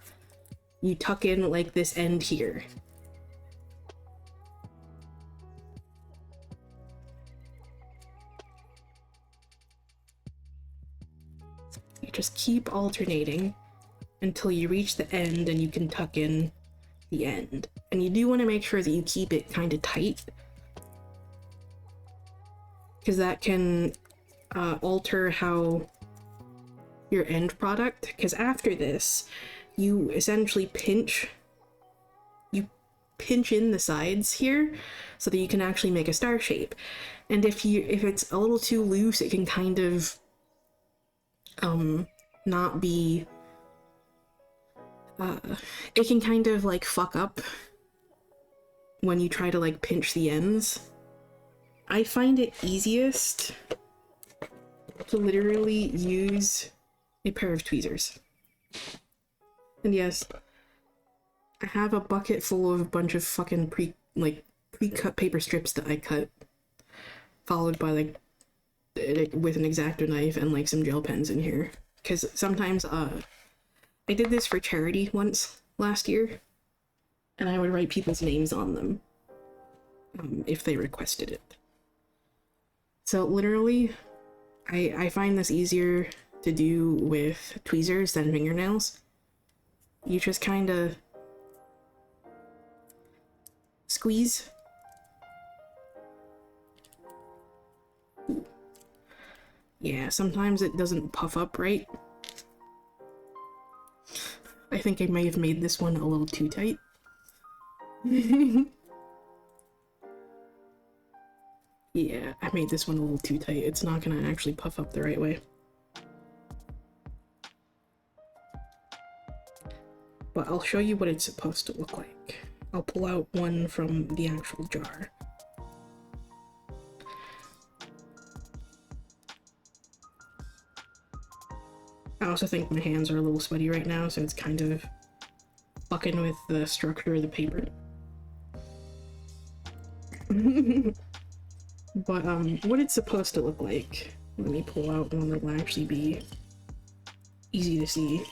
you tuck in like this end here. You just keep alternating until you reach the end and you can tuck in the end. And you do want to make sure that you keep it kind of tight, because that can alter how your end product, because after this you essentially pinch in the sides here so that you can actually make a star shape. And if it's a little too loose, it can kind of not be it can kind of like fuck up when you try to like pinch the ends. I find it easiest to literally use a pair of tweezers. And yes, I have a bucket full of a bunch of fucking pre-cut paper strips that I cut, followed by like with an X-Acto knife and like some gel pens in here. Because sometimes I did this for charity once last year, and I would write people's names on them if they requested it. So literally, I find this easier to do with tweezers than fingernails. You just kind of squeeze. Yeah, sometimes it doesn't puff up right. I think I may have made this one a little too tight. Yeah, I made this one a little too tight. It's not gonna actually puff up the right way. But I'll show you what it's supposed to look like. I'll pull out one from the actual jar. I also think my hands are a little sweaty right now, so it's kind of fucking with the structure of the paper. But what it's supposed to look like, let me pull out one that will actually be easy to see.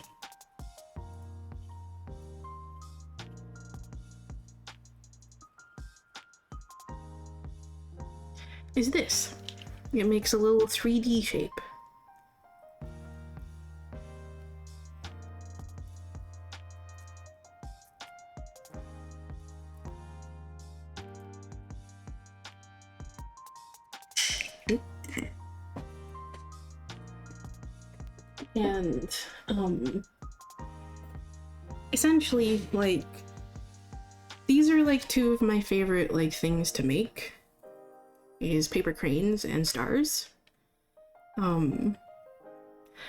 Is this. It makes a little 3D shape. And essentially, like, these are like two of my favorite like things to make, is paper cranes and stars,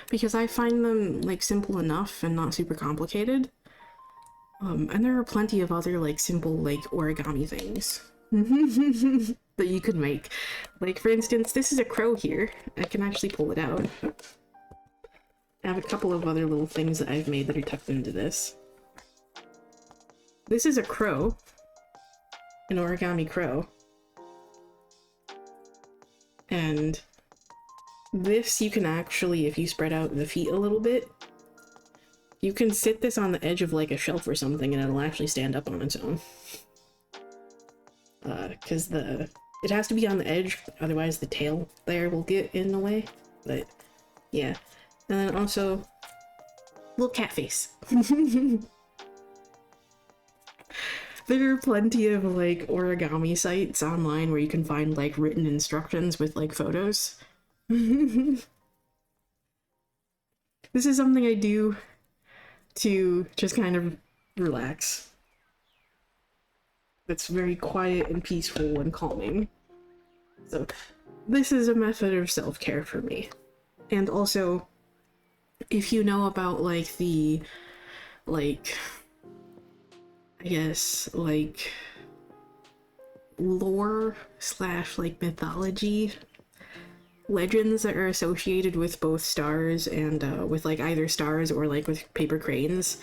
because I find them like simple enough and not super complicated, and there are plenty of other like simple like origami things that you could make. Like, for instance, this is a crow here. I can actually pull it out. I have a couple of other little things that I've made that are tucked into this. This is a crow, an origami crow. And this you can actually, if you spread out the feet a little bit, you can sit this on the edge of like a shelf or something and it'll actually stand up on its own. because it has to be on the edge, otherwise the tail there will get in the way. But yeah, and then also little cat face. There are plenty of like origami sites online where you can find like written instructions with like photos. This is something I do to just kind of relax. It's very quiet and peaceful and calming. So this is a method of self-care for me. And also, if you know about like the, like, I guess, like, lore slash like mythology legends that are associated with both stars and with like either stars or like with paper cranes.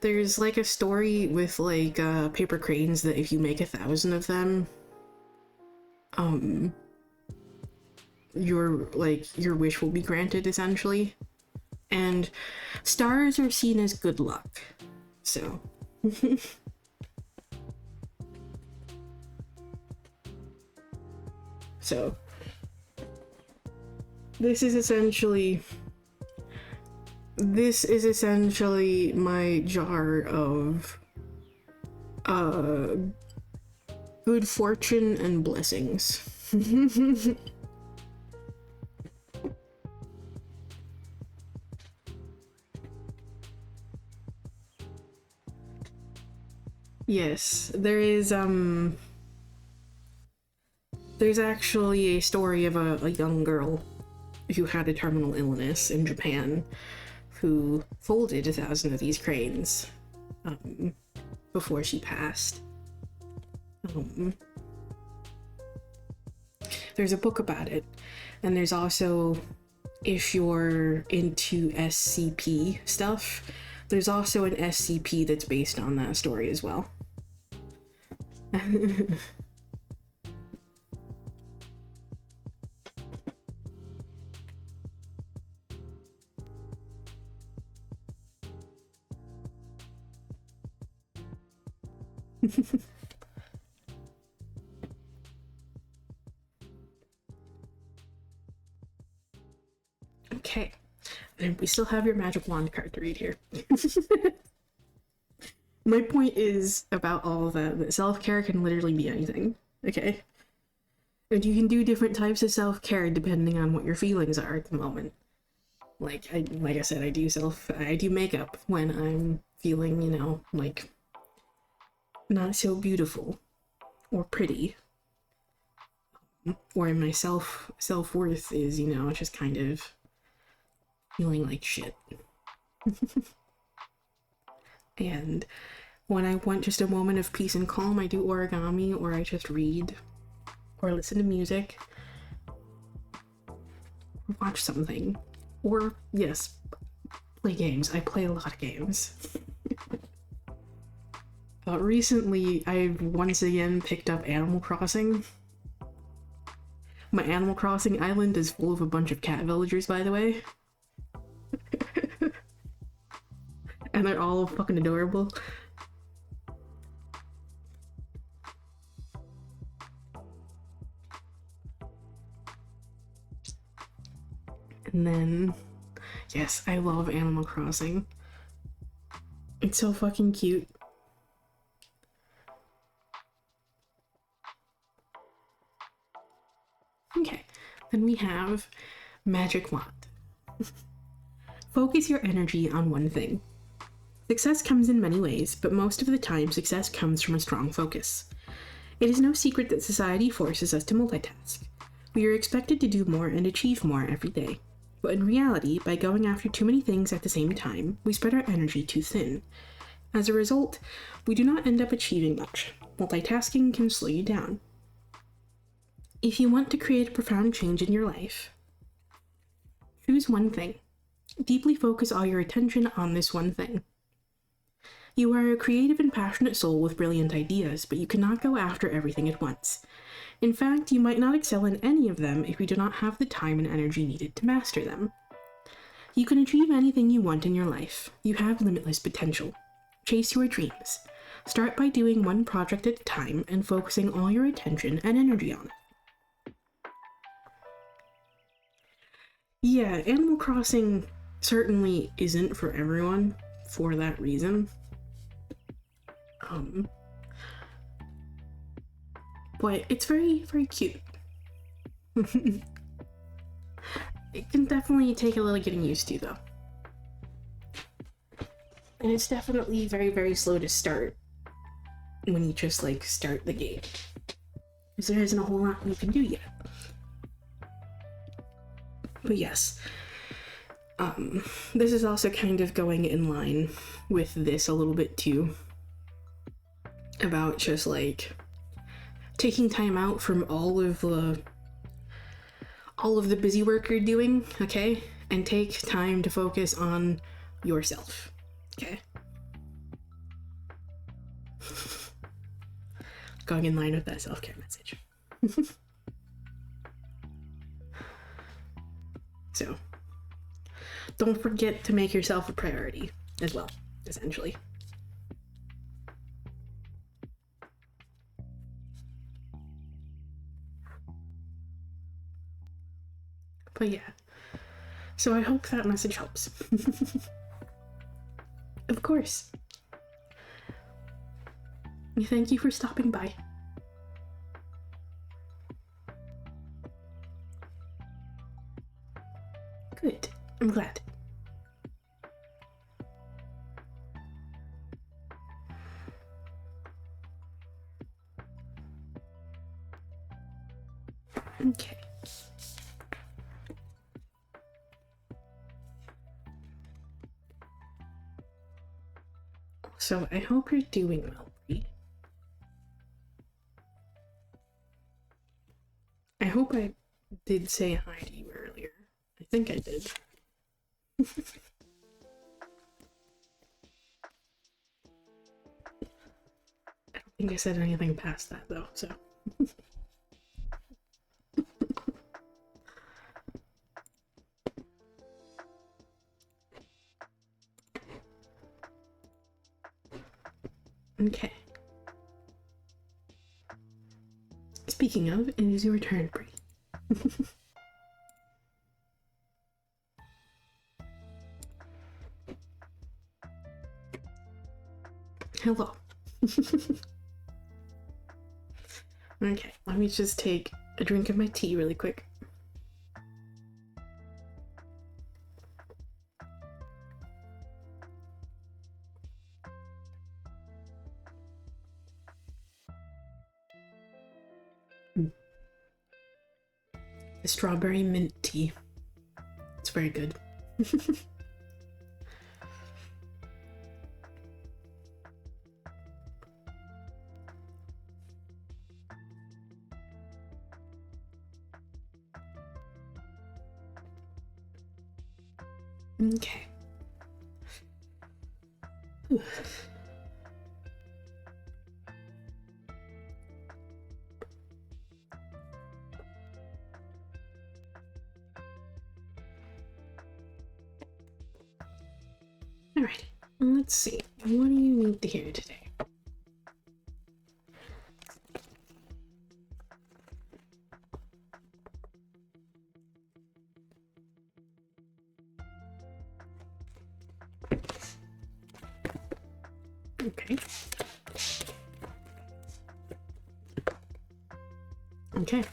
There's like a story with like paper cranes that if you make 1,000 of them, your wish will be granted essentially. And stars are seen as good luck. So so this is essentially my jar of good fortune and blessings. Yes, there's actually a story of a young girl who had a terminal illness in Japan who folded 1,000 of these cranes before she passed. There's a book about it, and there's also, if you're into SCP stuff, there's also an SCP that's based on that story as well. Okay, and we still have your magic wand card to read here. My point is about all of that self-care can literally be anything, okay? And you can do different types of self-care depending on what your feelings are at the moment. Like I said, I do makeup when I'm feeling, you know, like not so beautiful or pretty. Or my self-worth is, you know, just kind of feeling like shit. And when I want just a moment of peace and calm, I do origami, or I just read, or listen to music, or watch something, or, yes, play games. I play a lot of games. Recently, I've once again picked up Animal Crossing. My Animal Crossing island is full of a bunch of cat villagers, by the way. And they're all fucking adorable. And then, yes, I love Animal Crossing. It's so fucking cute. Okay, then we have Magic Wand. Focus your energy on one thing. Success comes in many ways, but most of the time success comes from a strong focus. It is no secret that society forces us to multitask. We are expected to do more and achieve more every day. But in reality, by going after too many things at the same time, we spread our energy too thin. As a result, we do not end up achieving much. Multitasking can slow you down. If you want to create a profound change in your life, choose one thing. Deeply focus all your attention on this one thing. You are a creative and passionate soul with brilliant ideas, but you cannot go after everything at once. In fact, you might not excel in any of them if you do not have the time and energy needed to master them. You can achieve anything you want in your life. You have limitless potential. Chase your dreams. Start by doing one project at a time and focusing all your attention and energy on it. Yeah, Animal Crossing certainly isn't for everyone for that reason. But it's very, very cute. It can definitely take a little getting used to, though. And it's definitely very, very slow to start when you just, like, start the game. Because there isn't a whole lot you can do yet. But yes. This is also kind of going in line with this a little bit, too. About just, like, taking time out from all of the busy work you're doing, okay? And take time to focus on yourself, okay? Going in line with that self-care message. So, don't forget to make yourself a priority as well, essentially. But yeah, so I hope that message helps. Of course. Thank you for stopping by. Good. I'm glad. Okay. So I hope you're doing well, Bree. I hope I did say hi to you earlier. I think I did. I don't think I said anything past that, though, so. Okay. Speaking of, it is your turn, Bree. Hello. Okay, let me just take a drink of my tea really quick. The strawberry mint tea. It's very good. Okay. Whew. Alrighty, let's see. What do you need to hear today? Okay. Okay.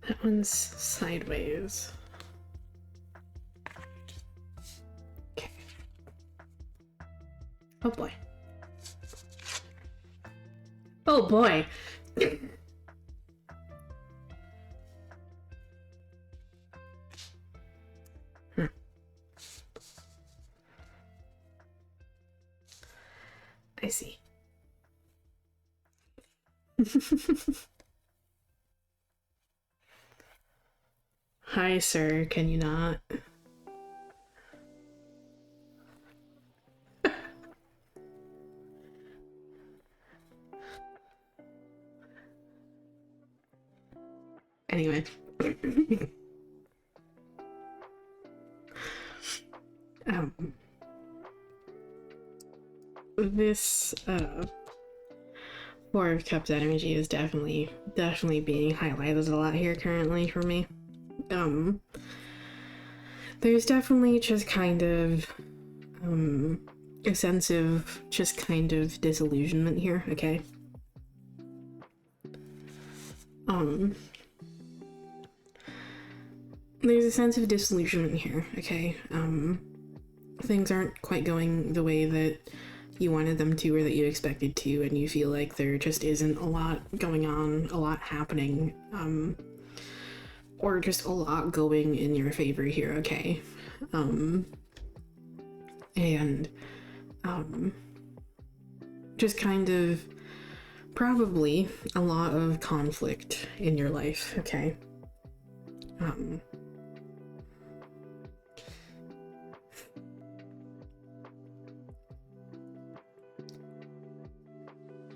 That one's sideways. Okay. Oh boy. Oh boy. I see. Hi, sir. Can you not? Anyway. This Four of Cups energy is definitely being highlighted a lot here currently for me. There's definitely just kind of a sense of just kind of disillusionment here, okay? There's a sense of disillusionment here, okay? Things aren't quite going the way that you wanted them to or that you expected to, and you feel like there just isn't a lot going on, a lot happening, or just a lot going in your favor here, okay? Just kind of probably a lot of conflict in your life, okay?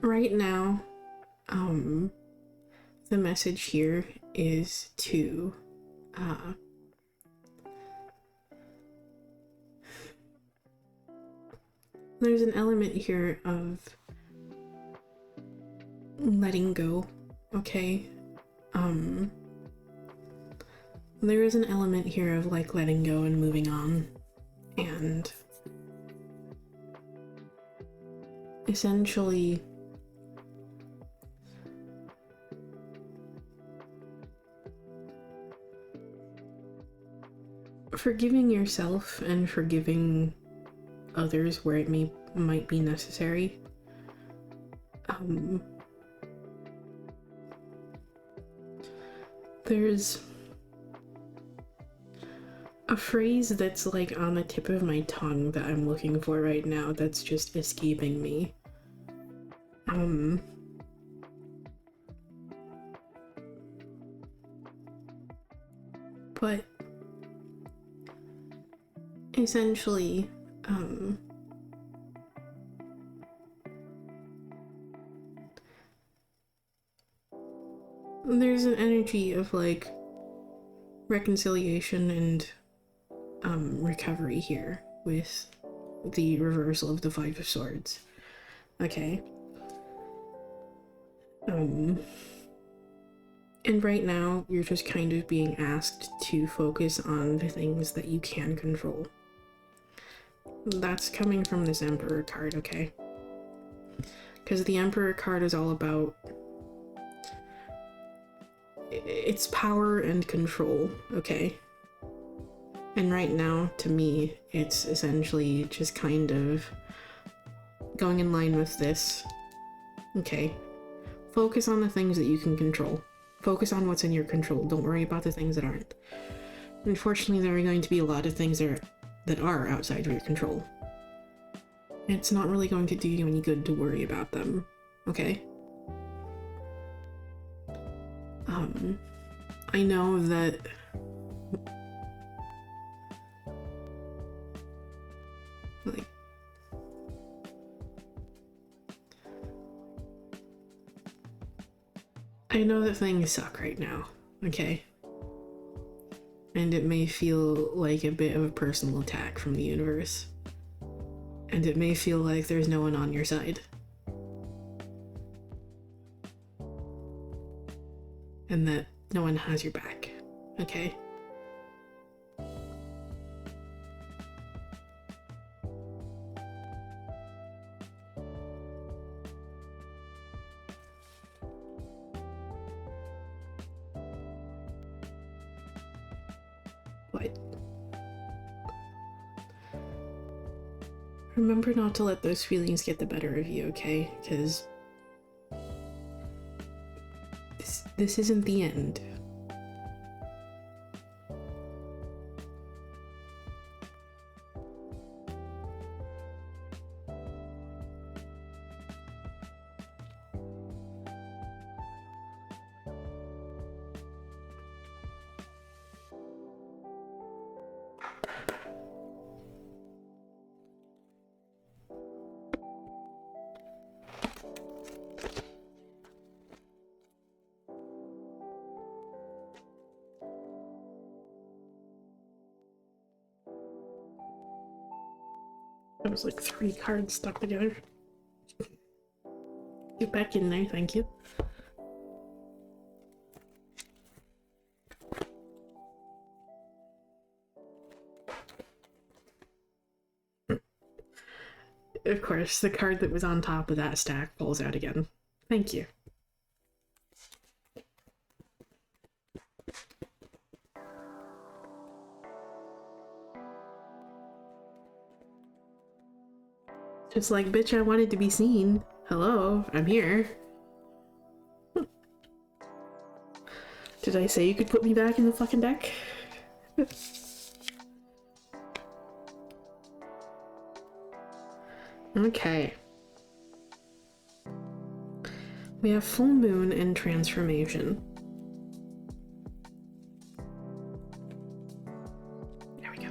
Right now, the message here is to, there's an element here of letting go, okay? There is an element here of like letting go and moving on, and essentially forgiving yourself and forgiving others where it might be necessary. There's a phrase that's like on the tip of my tongue that I'm looking for right now that's just escaping me. But essentially, there's an energy of like reconciliation and recovery here with the reversal of the Five of Swords. Okay. And right now, you're just kind of being asked to focus on the things that you can control. That's coming from this Emperor card, okay? Because the Emperor card is all about it's power and control, okay? And right now, to me, it's essentially just kind of going in line with this. Okay. Focus on the things that you can control. Focus on what's in your control. Don't worry about the things that aren't. Unfortunately, there are going to be a lot of things that are outside of your control. It's not really going to do you any good to worry about them, okay? I know that like I know that things suck right now, okay? And it may feel like a bit of a personal attack from the universe. And it may feel like there's no one on your side. And that no one has your back, okay? But remember not to let those feelings get the better of you, okay? Because this isn't the end. That was like 3 cards stuck together. Get back in there, thank you. Of course, the card that was on top of that stack falls out again. Thank you. Just like, bitch, I wanted to be seen. Hello, I'm here. Did I say you could put me back in the fucking deck? Okay. We have full moon and transformation. There we go.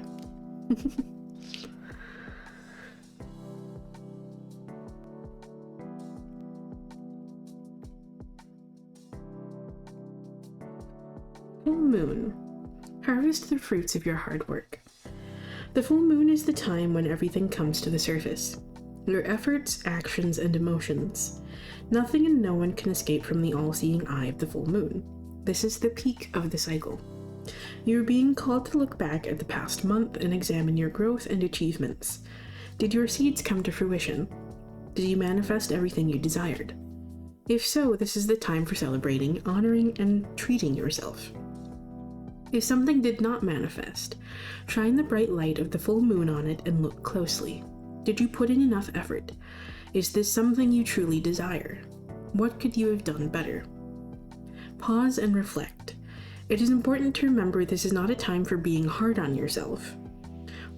Full moon. Harvest the fruits of your hard work. The full moon is the time when everything comes to the surface. Your efforts, actions, and emotions. Nothing and no one can escape from the all-seeing eye of the full moon. This is the peak of the cycle. You are being called to look back at the past month and examine your growth and achievements. Did your seeds come to fruition? Did you manifest everything you desired? If so, this is the time for celebrating, honoring, and treating yourself. If something did not manifest, shine the bright light of the full moon on it and look closely. Did you put in enough effort? Is this something you truly desire? What could you have done better? Pause and reflect. It is important to remember this is not a time for being hard on yourself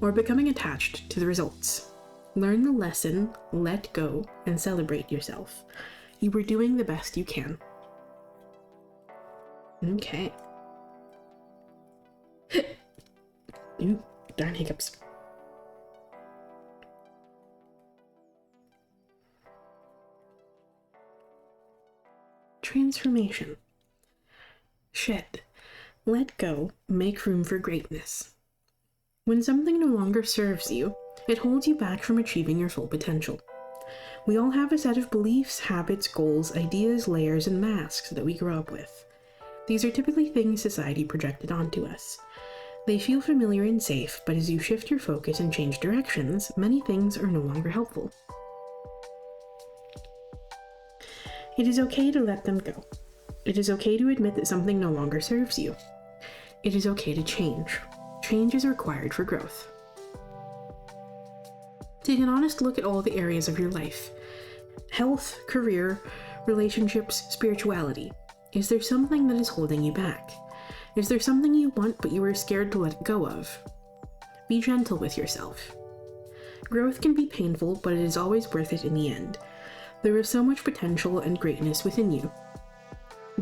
or becoming attached to the results. Learn the lesson, let go, and celebrate yourself. You were doing the best you can. Okay. Ooh, darn hiccups. Transformation. Shed. Let go. Make room for greatness. When something no longer serves you, it holds you back from achieving your full potential. We all have a set of beliefs, habits, goals, ideas, layers, and masks that we grow up with. These are typically things society projected onto us. They feel familiar and safe, but as you shift your focus and change directions, many things are no longer helpful. It is okay to let them go. It is okay to admit that something no longer serves you. It is okay to change. Change is required for growth. Take an honest look at all the areas of your life. Health, career, relationships, spirituality. Is there something that is holding you back? Is there something you want but you are scared to let go of? Be gentle with yourself. Growth can be painful, but it is always worth it in the end. There is so much potential and greatness within you.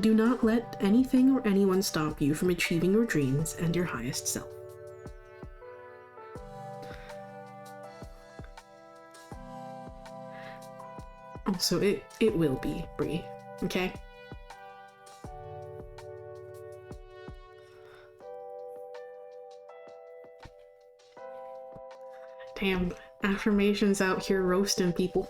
Do not let anything or anyone stop you from achieving your dreams and your highest self. Also, it will be, Bree, okay? Damn, affirmations out here roasting people.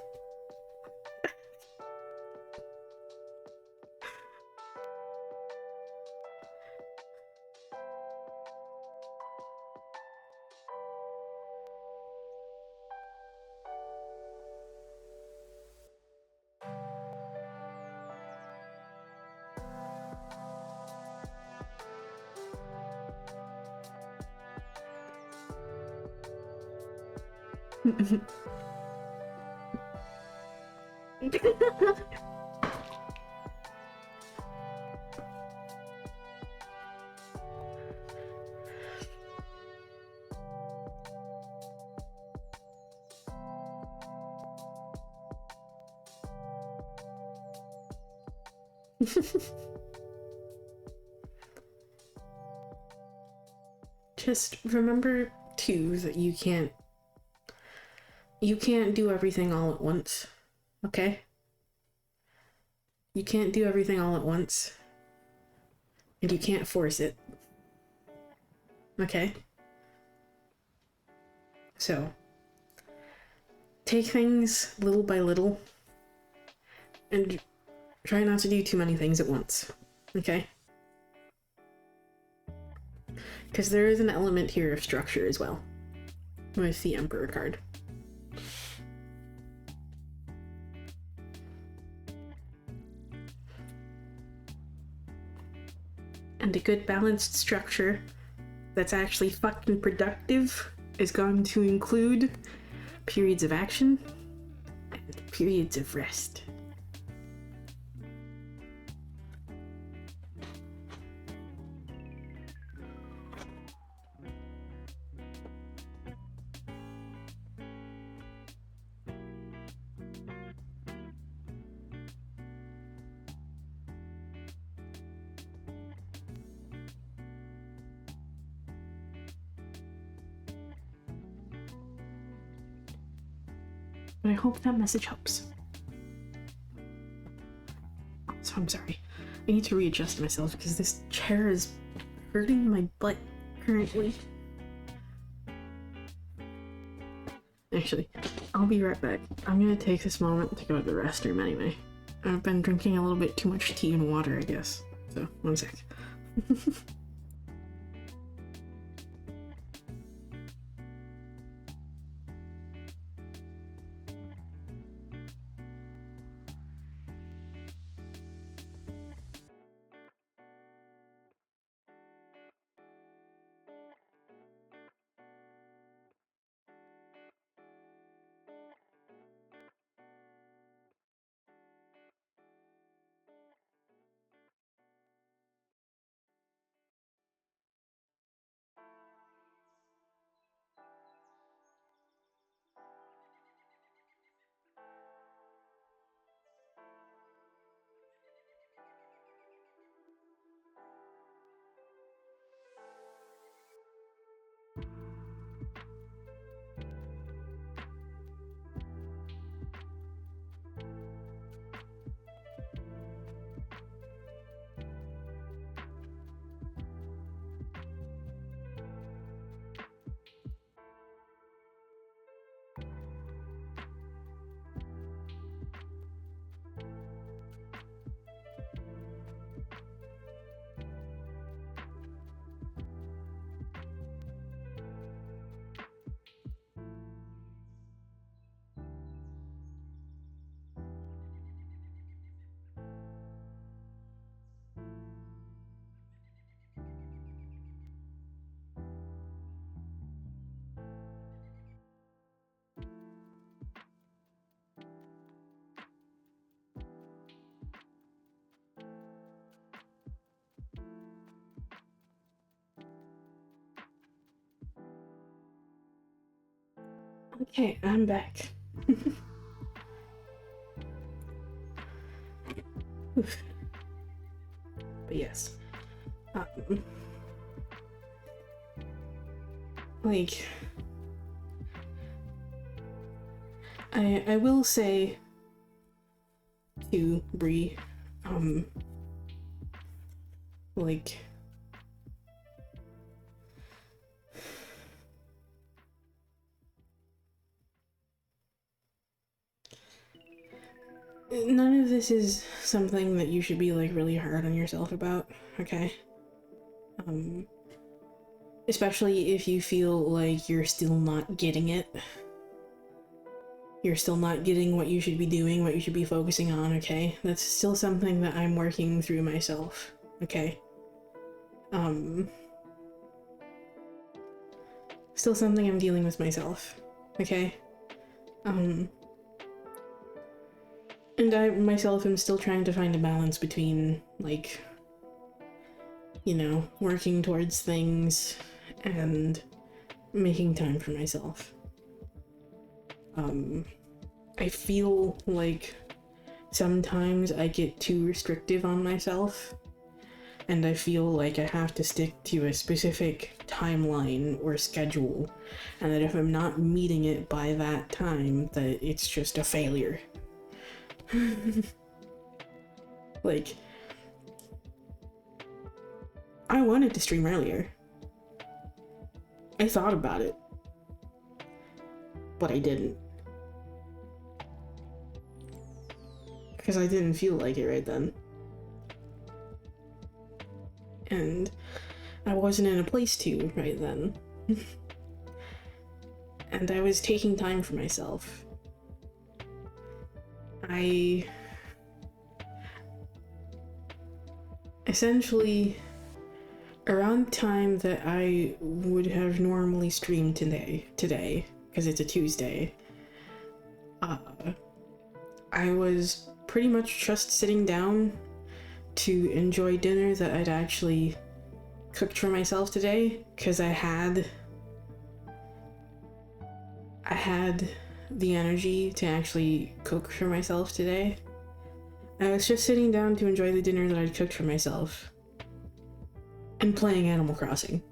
Just remember too that you can't do everything all at once, okay? You can't do everything all at once, and you can't force it, okay? So take things little by little and try not to do too many things at once, okay? Because there is an element here of structure as well with the Emperor card. And a good balanced structure that's actually fucking productive is going to include periods of action and periods of rest. But I hope that message helps. So I'm sorry. I need to readjust myself because this chair is hurting my butt currently. Actually, I'll be right back. I'm gonna take this moment to go to the restroom anyway. I've been drinking a little bit too much tea and water, I guess. So, one sec. Okay, I'm back. Oof. But yes. Like, I will say to Bree, like, none of this is something that you should be, like, really hard on yourself about, okay? Especially if you feel like you're still not getting it. You're still not getting what you should be doing, what you should be focusing on, okay? That's still something that I'm working through myself, okay? Still something I'm dealing with myself, okay? And I myself am still trying to find a balance between, like, you know, working towards things and making time for myself. I feel like sometimes I get too restrictive on myself, and I feel like I have to stick to a specific timeline or schedule, and that if I'm not meeting it by that time, that it's just a failure. Like, I wanted to stream earlier. I thought about it, but I didn't. because I didn't feel like it right then. And I wasn't in a place to right then. And I was taking time for myself. I essentially, around the time that I would have normally streamed today, because it's a Tuesday, I was pretty much just sitting down to enjoy dinner that I'd actually cooked for myself today, because I had the energy to actually cook for myself today. I was just sitting down to enjoy the dinner that I'd cooked for myself and playing Animal Crossing.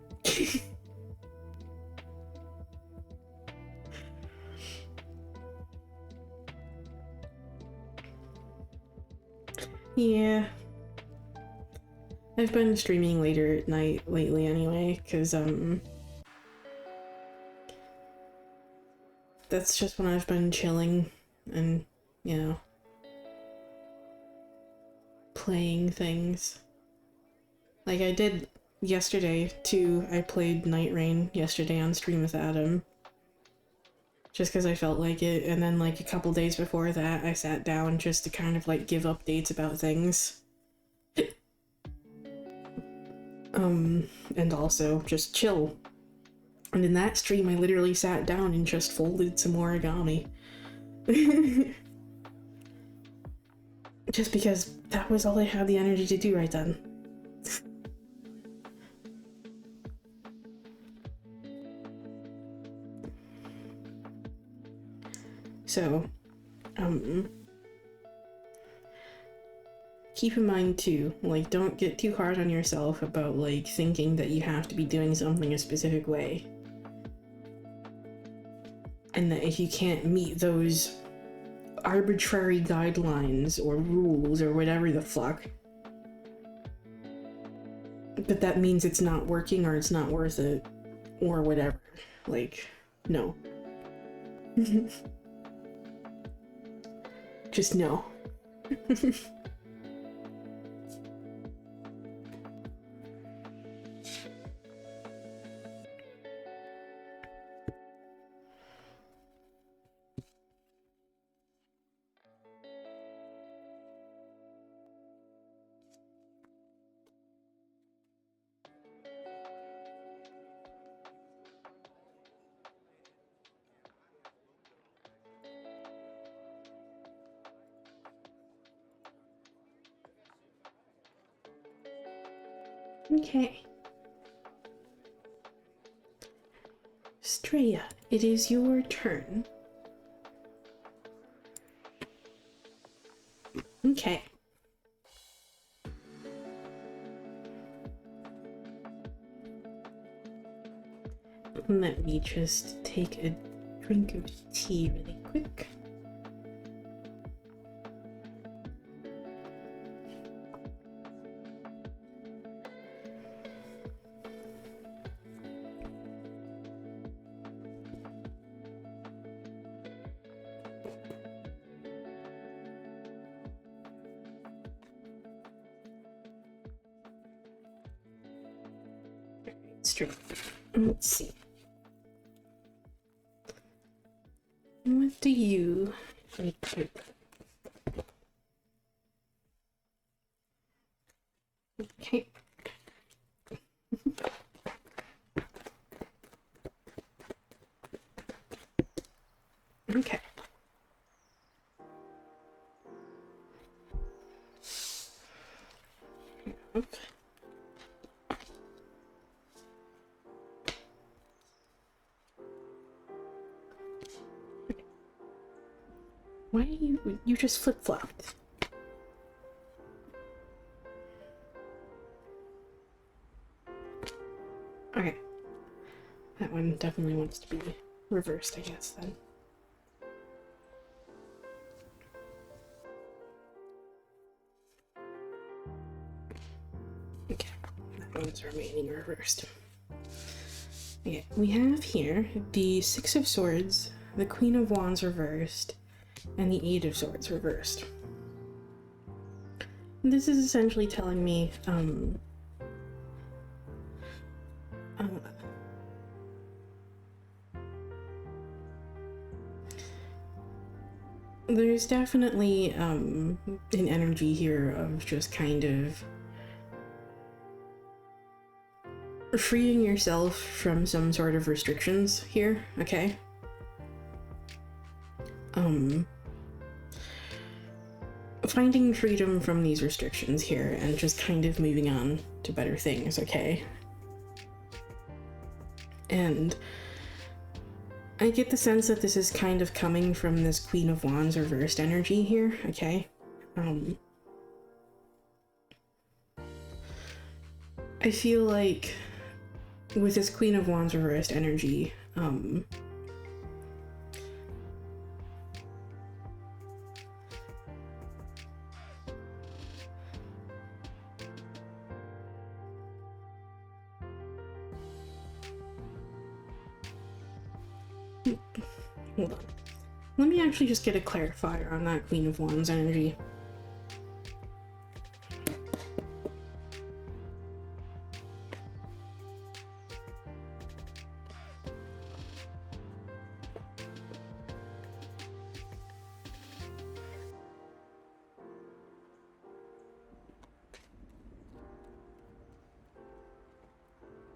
Yeah. I've been streaming later at night lately anyway, because, that's just when I've been chilling and, you know, playing things. Like I did yesterday, too. I played Night Rain yesterday on stream with Adam. Just because I felt like it, and then like a couple days before that, I sat down just to kind of like give updates about things. And also just chill. And in that stream, I literally sat down and just folded some origami. Just because that was all I had the energy to do right then. So, keep in mind too, like, don't get too hard on yourself about, like, thinking that you have to be doing something a specific way. And that if you can't meet those arbitrary guidelines or rules or whatever the fuck, that means it's not working or it's not worth it or whatever. Like, no. Just no. Okay. Straya, it is your turn. Okay. Let me just take a drink of tea really quick. Let's see. What do you like to? Okay. Okay. Okay. Why are you just flip-flopped? Okay. That one definitely wants to be reversed, I guess, then. Okay, that one's remaining reversed. Okay, we have here the Six of Swords, the Queen of Wands reversed, and the Eight of Swords reversed. This is essentially telling me, there's definitely, an energy here of just kind of freeing yourself from some sort of restrictions here, okay? Finding freedom from these restrictions here and just kind of moving on to better things, okay? And I get the sense that this is kind of coming from this Queen of Wands reversed energy here, okay? I feel like with this Queen of Wands reversed energy, hold on. Let me actually just get a clarifier on that Queen of Wands energy.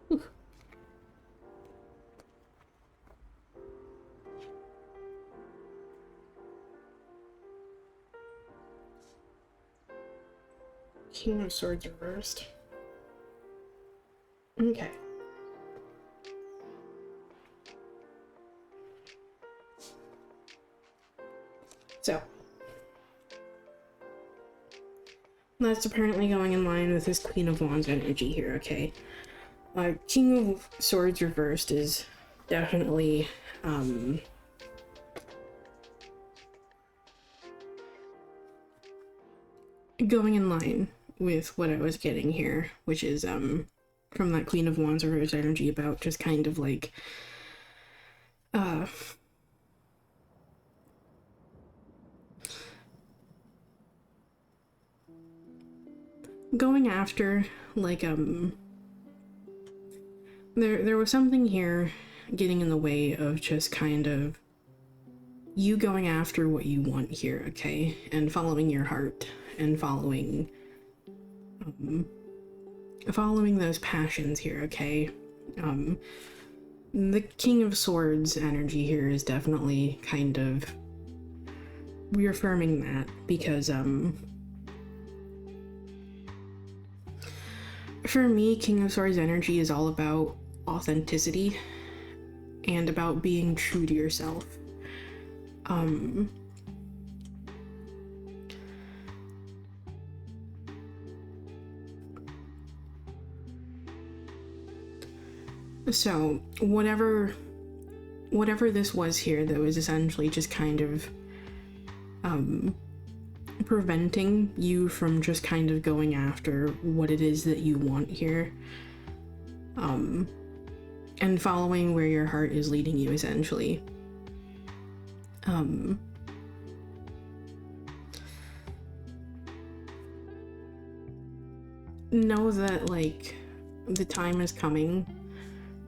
Whew. King of Swords reversed. Okay. So, that's apparently going in line with this Queen of Wands energy here, okay? King of Swords reversed is definitely, going in line with what I was getting here, which is, from that Queen of Wands reversed energy about just kind of like, going after, like, there was something here getting in the way of just kind of you going after what you want here, okay? And following your heart and following those passions here, okay? The King of Swords energy here is definitely kind of reaffirming that because, for me, King of Swords energy is all about authenticity and about being true to yourself. So whatever this was here that was essentially just kind of preventing you from just kind of going after what it is that you want here, and following where your heart is leading you, essentially. Know that, like, the time is coming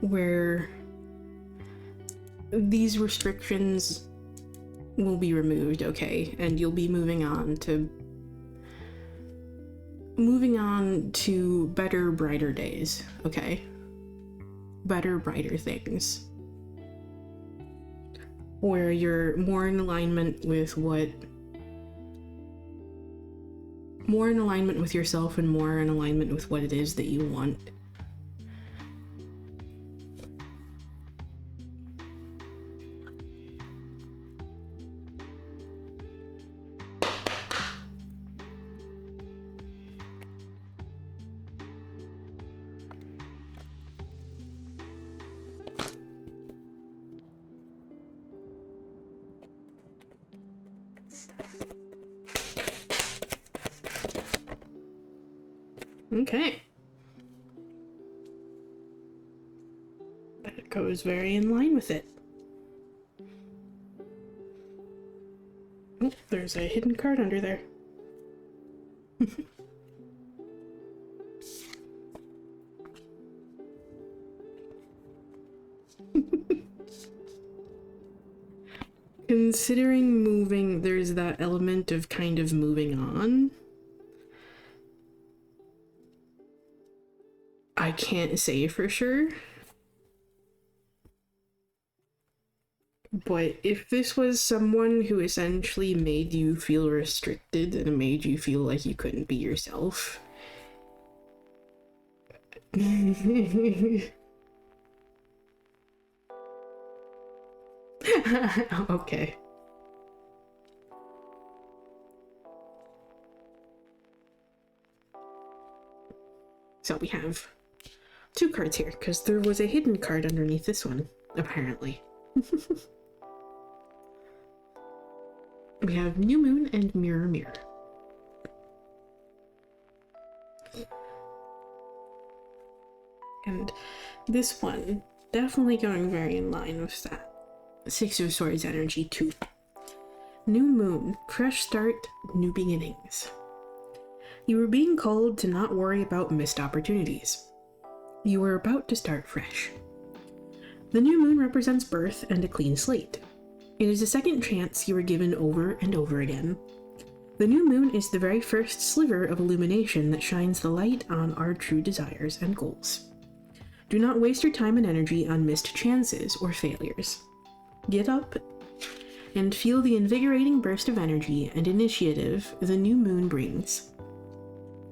where these restrictions will be removed, okay? And you'll be moving on to better, brighter days, okay? Better, brighter things. Where you're more in alignment with yourself and more in alignment with what it is that you want. Okay. That goes very in line with it. Oh, there's a hidden card under there. considering moving, there's that element of kind of moving on. I can't say for sure. But if this was someone who essentially made you feel restricted and made you feel like you couldn't be yourself... Okay. So we have 2 cards here, because there was a hidden card underneath this one, apparently. We have New Moon and Mirror Mirror. And this one, definitely going very in line with that 6 of Swords energy too. New Moon, fresh start, new beginnings. You were being called to not worry about missed opportunities. You were about to start fresh. The new moon represents birth and a clean slate. It is a second chance you were given over and over again. The new moon is the very first sliver of illumination that shines the light on our true desires and goals. Do not waste your time and energy on missed chances or failures. Get up and feel the invigorating burst of energy and initiative the new moon brings.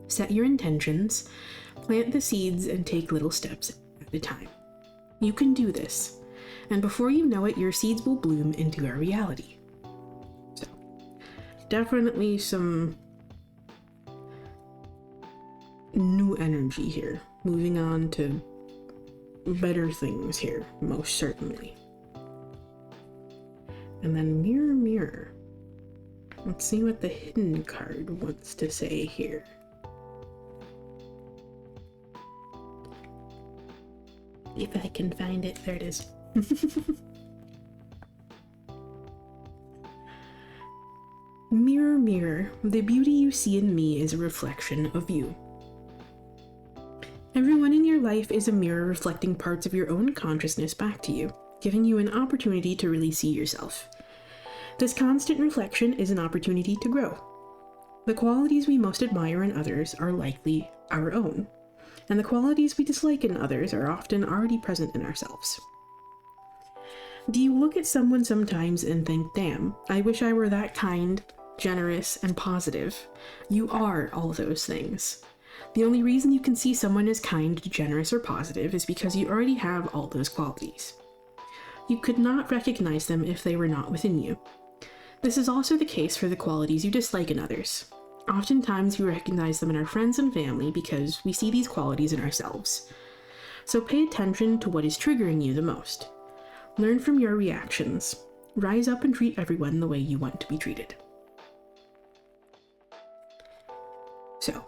Set your intentions, plant the seeds, and take little steps at a time. You can do this, and before you know it, your seeds will bloom into a reality. So, definitely some new energy here. Moving on to better things here, most certainly. And then Mirror Mirror. Let's see what the hidden card wants to say here. If I can find it, there it is. Mirror, mirror, the beauty you see in me is a reflection of you. Everyone in your life is a mirror reflecting parts of your own consciousness back to you, giving you an opportunity to really see yourself. This constant reflection is an opportunity to grow. The qualities we most admire in others are likely our own, and the qualities we dislike in others are often already present in ourselves. Do you look at someone sometimes and think, damn, I wish I were that kind, generous, and positive? You are all those things. The only reason you can see someone as kind, generous, or positive is because you already have all those qualities. You could not recognize them if they were not within you. This is also the case for the qualities you dislike in others. Oftentimes we recognize them in our friends and family because we see these qualities in ourselves. So pay attention to what is triggering you the most. Learn from your reactions. Rise up and treat everyone the way you want to be treated. So,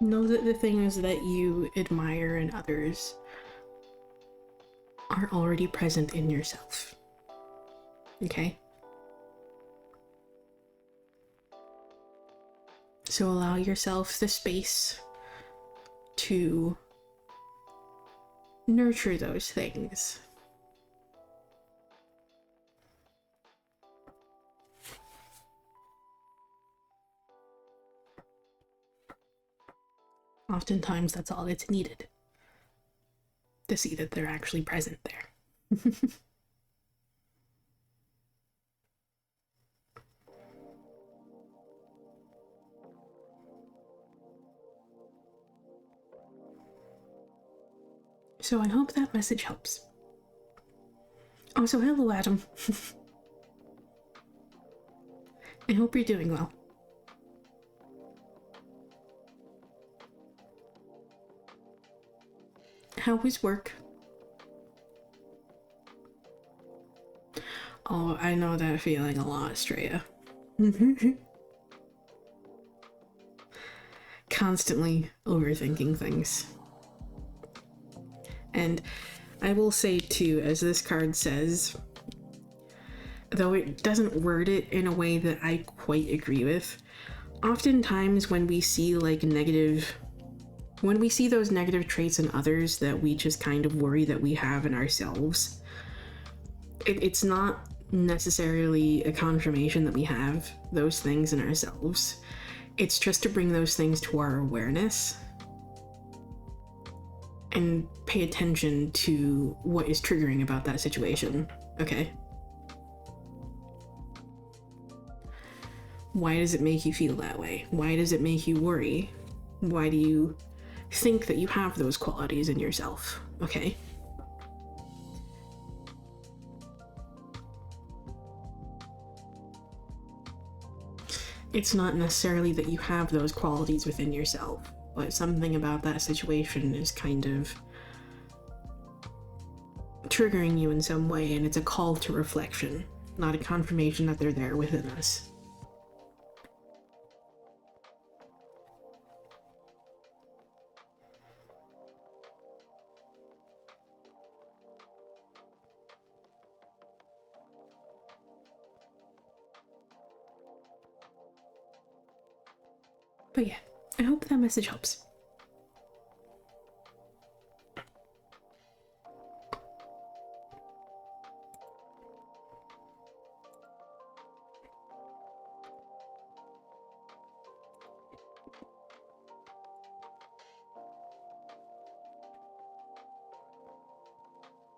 know that the things that you admire in others are already present in yourself. Okay? So allow yourself the space to nurture those things. Oftentimes that's all that's needed to see that they're actually present there. So I hope that message helps. Also, hello, Adam. I hope you're doing well. How was work? Oh, I know that feeling a lot, Straya. Constantly overthinking things. And I will say too, as this card says, though it doesn't word it in a way that I quite agree with, oftentimes when we see like negative when we see those negative traits in others that we just kind of worry that we have in ourselves, it's not necessarily a confirmation that we have those things in ourselves. It's just to bring those things to our awareness and pay attention to what is triggering about that situation, okay? Why does it make you feel that way? Why does it make you worry? Why do you think that you have those qualities in yourself, okay? It's not necessarily that you have those qualities within yourself, but something about that situation is kind of triggering you in some way, and it's a call to reflection, not a confirmation that they're there within us. But yeah, I hope that message helps.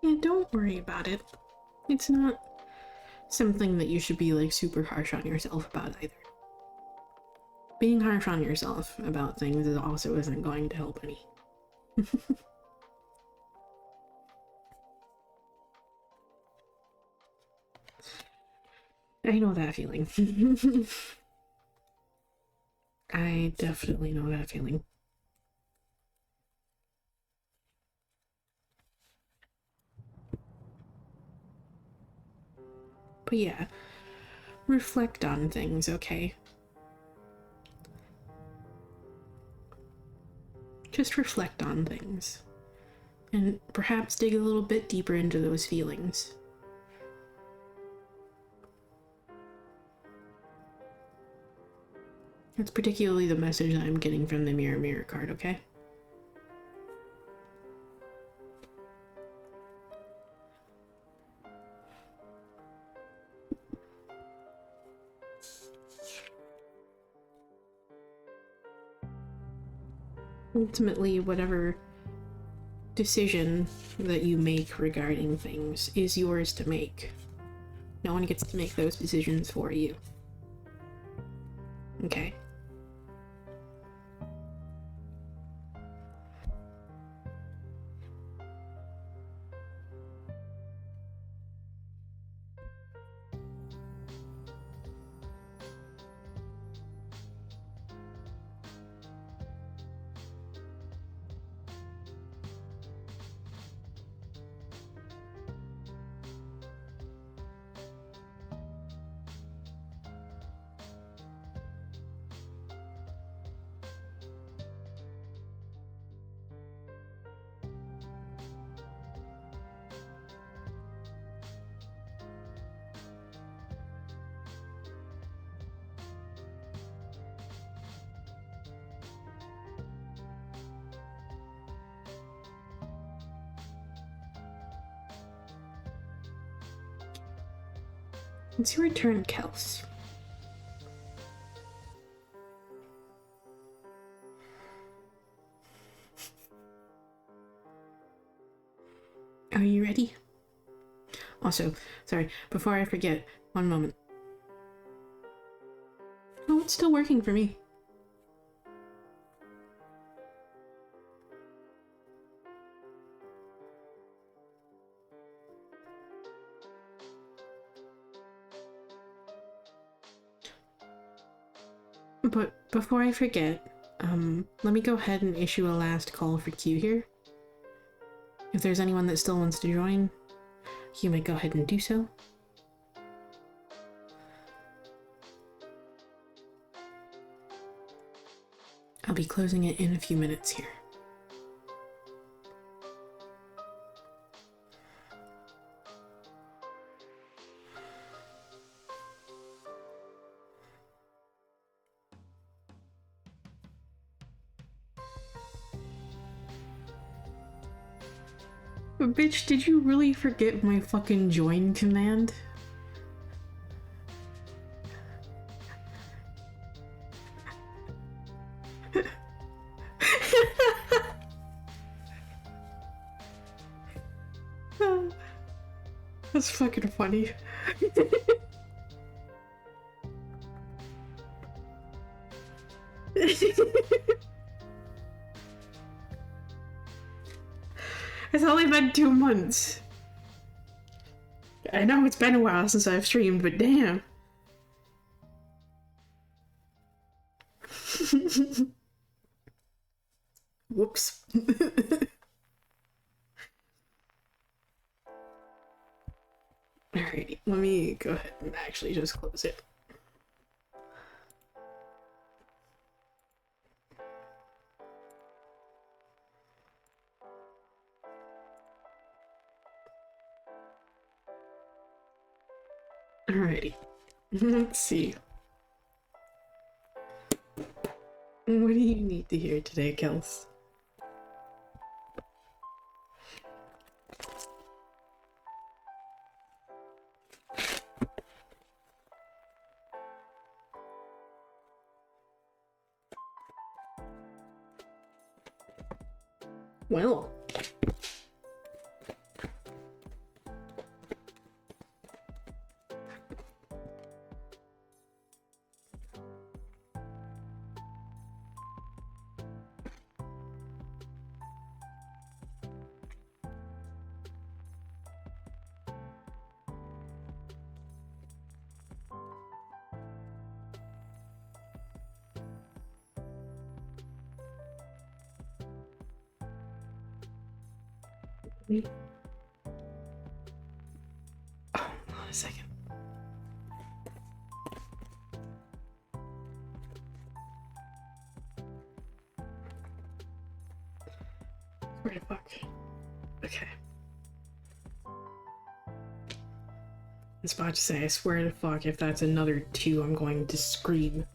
Yeah, don't worry about it. It's not something that you should be like super harsh on yourself about either. Being harsh on yourself about things is also isn't going to help any. I know that feeling. I definitely know that feeling. But yeah, reflect on things, okay? Just reflect on things. And perhaps dig a little bit deeper into those feelings. That's particularly the message that I'm getting from the Mirror card, okay? Ultimately, whatever decision that you make regarding things is yours to make. No one gets to make those decisions for you. Okay? It's your turn, Kels. Are you ready? Also, sorry, before I forget, one moment. Oh, it's still working for me. But before I forget, let me go ahead and issue a last call for Q here. If there's anyone that still wants to join, you may go ahead and do so. I'll be closing it in a few minutes here. Bitch, did you really forget my fucking join command? That's fucking funny. It's only been 2 months. I know it's been a while since I've streamed, but damn. Whoops. Alrighty, let me go ahead and actually just close it. Alrighty, let's see. What do you need to hear today, Kels? Well. Oh, hold on a second. Where the fuck? Okay. I was about to say, I swear to fuck, if that's another 2, I'm going to scream.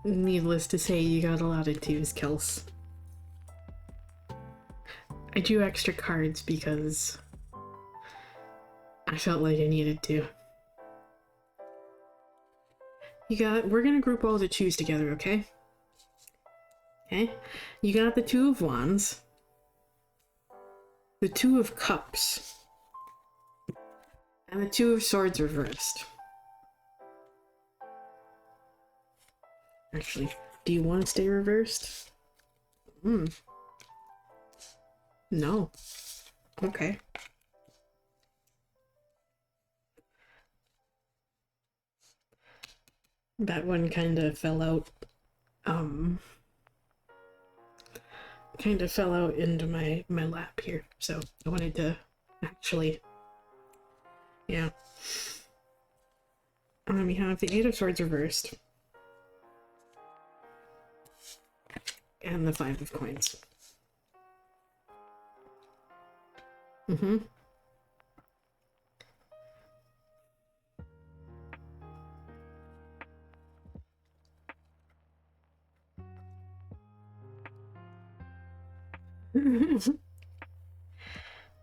Needless to say, you got a lot of 2s, Kels. I drew extra cards because I felt like I needed to. We're gonna group all the 2s together, okay? Okay? You got the 2 of Wands, the 2 of Cups, and the 2 of Swords reversed. Actually, do you want to stay reversed? No. Okay. That one kind of fell out. Kind of fell out into my lap here, so I wanted to actually, yeah. We have the 8 of Swords reversed. And the 5 of Coins.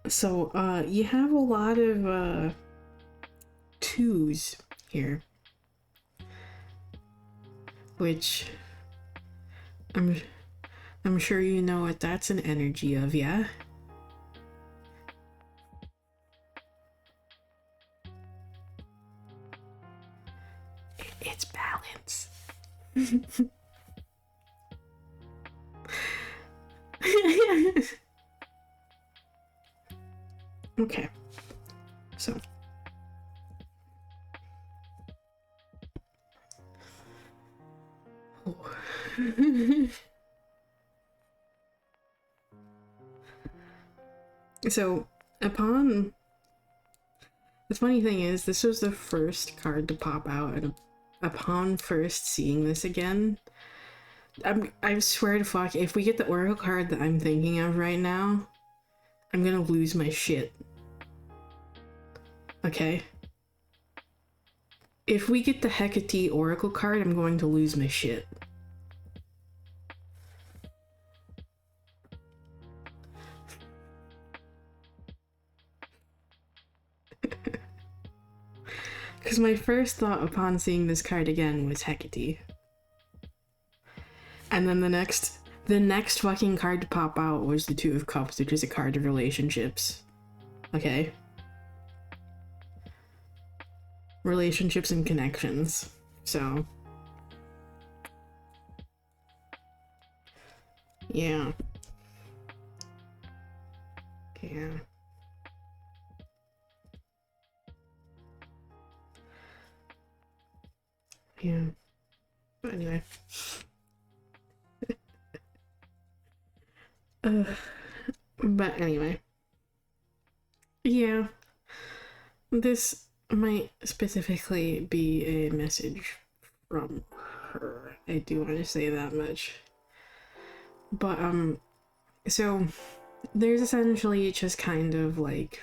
So, you have a lot of, 2s here. Which, I'm sure you know what that's an energy of, yeah? It's balance. Okay, so so upon the funny thing is, this was the first card to pop out, and upon first seeing this again, I swear to fuck, if we get the Oracle card that I'm thinking of right now, I'm gonna lose my shit. Okay? If we get the Hecate Oracle card, I'm going to lose my shit. Because my first thought upon seeing this card again was Hecate. And then the next fucking card to pop out was the Two of Cups, which is a card of relationships. Okay? Relationships and connections. So. Yeah. Yeah. Yeah. But anyway. But anyway. Yeah. This might specifically be a message from her. I do want to say that much. But, so there's essentially just kind of like,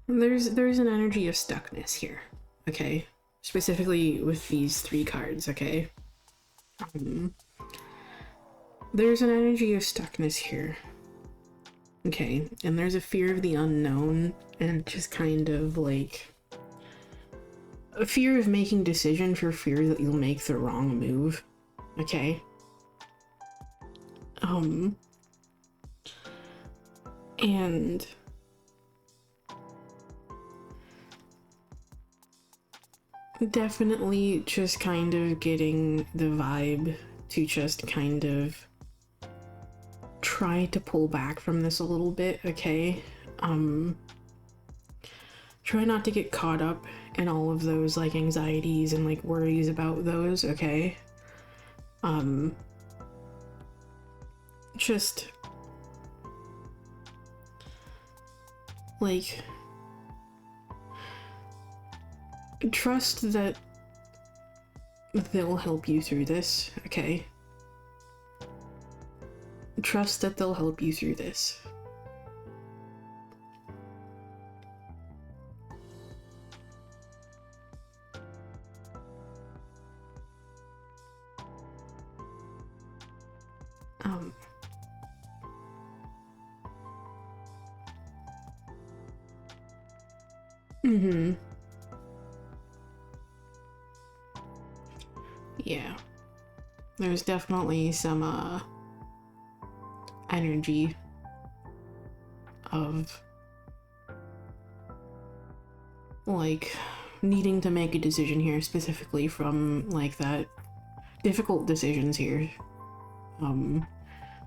there's an energy of stuckness here, okay? Specifically with these three cards, okay? There's an energy of stuckness here, okay? And there's a fear of the unknown and just kind of like a fear of making decision for fear that you'll make the wrong move, okay? And definitely just kind of getting the vibe to just kind of try to pull back from this a little bit, okay? Try not to get caught up in all of those like anxieties and like worries about those, okay? Just like trust that they'll help you through this, okay? Trust that they'll help you through this. Yeah. There's definitely some, energy of, like, needing to make a decision here, specifically from, like, that difficult decisions here.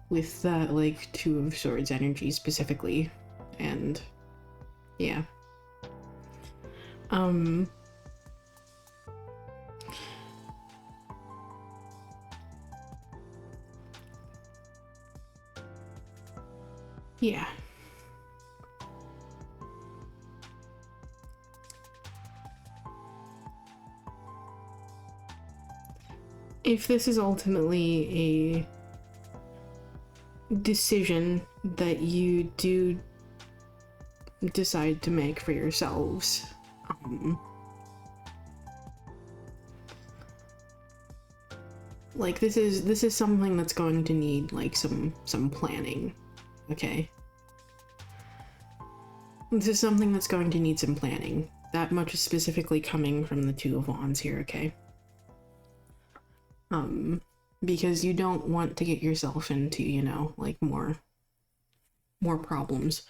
With that, like, Two of Swords energy specifically. And, yeah. Yeah. If this is ultimately a decision that you do decide to make for yourselves, like this is something that's going to need like some planning, okay? This is something that's going to need some planning. That much is specifically coming from the Two of Wands here, okay? Because you don't want to get yourself into, you know, like more problems.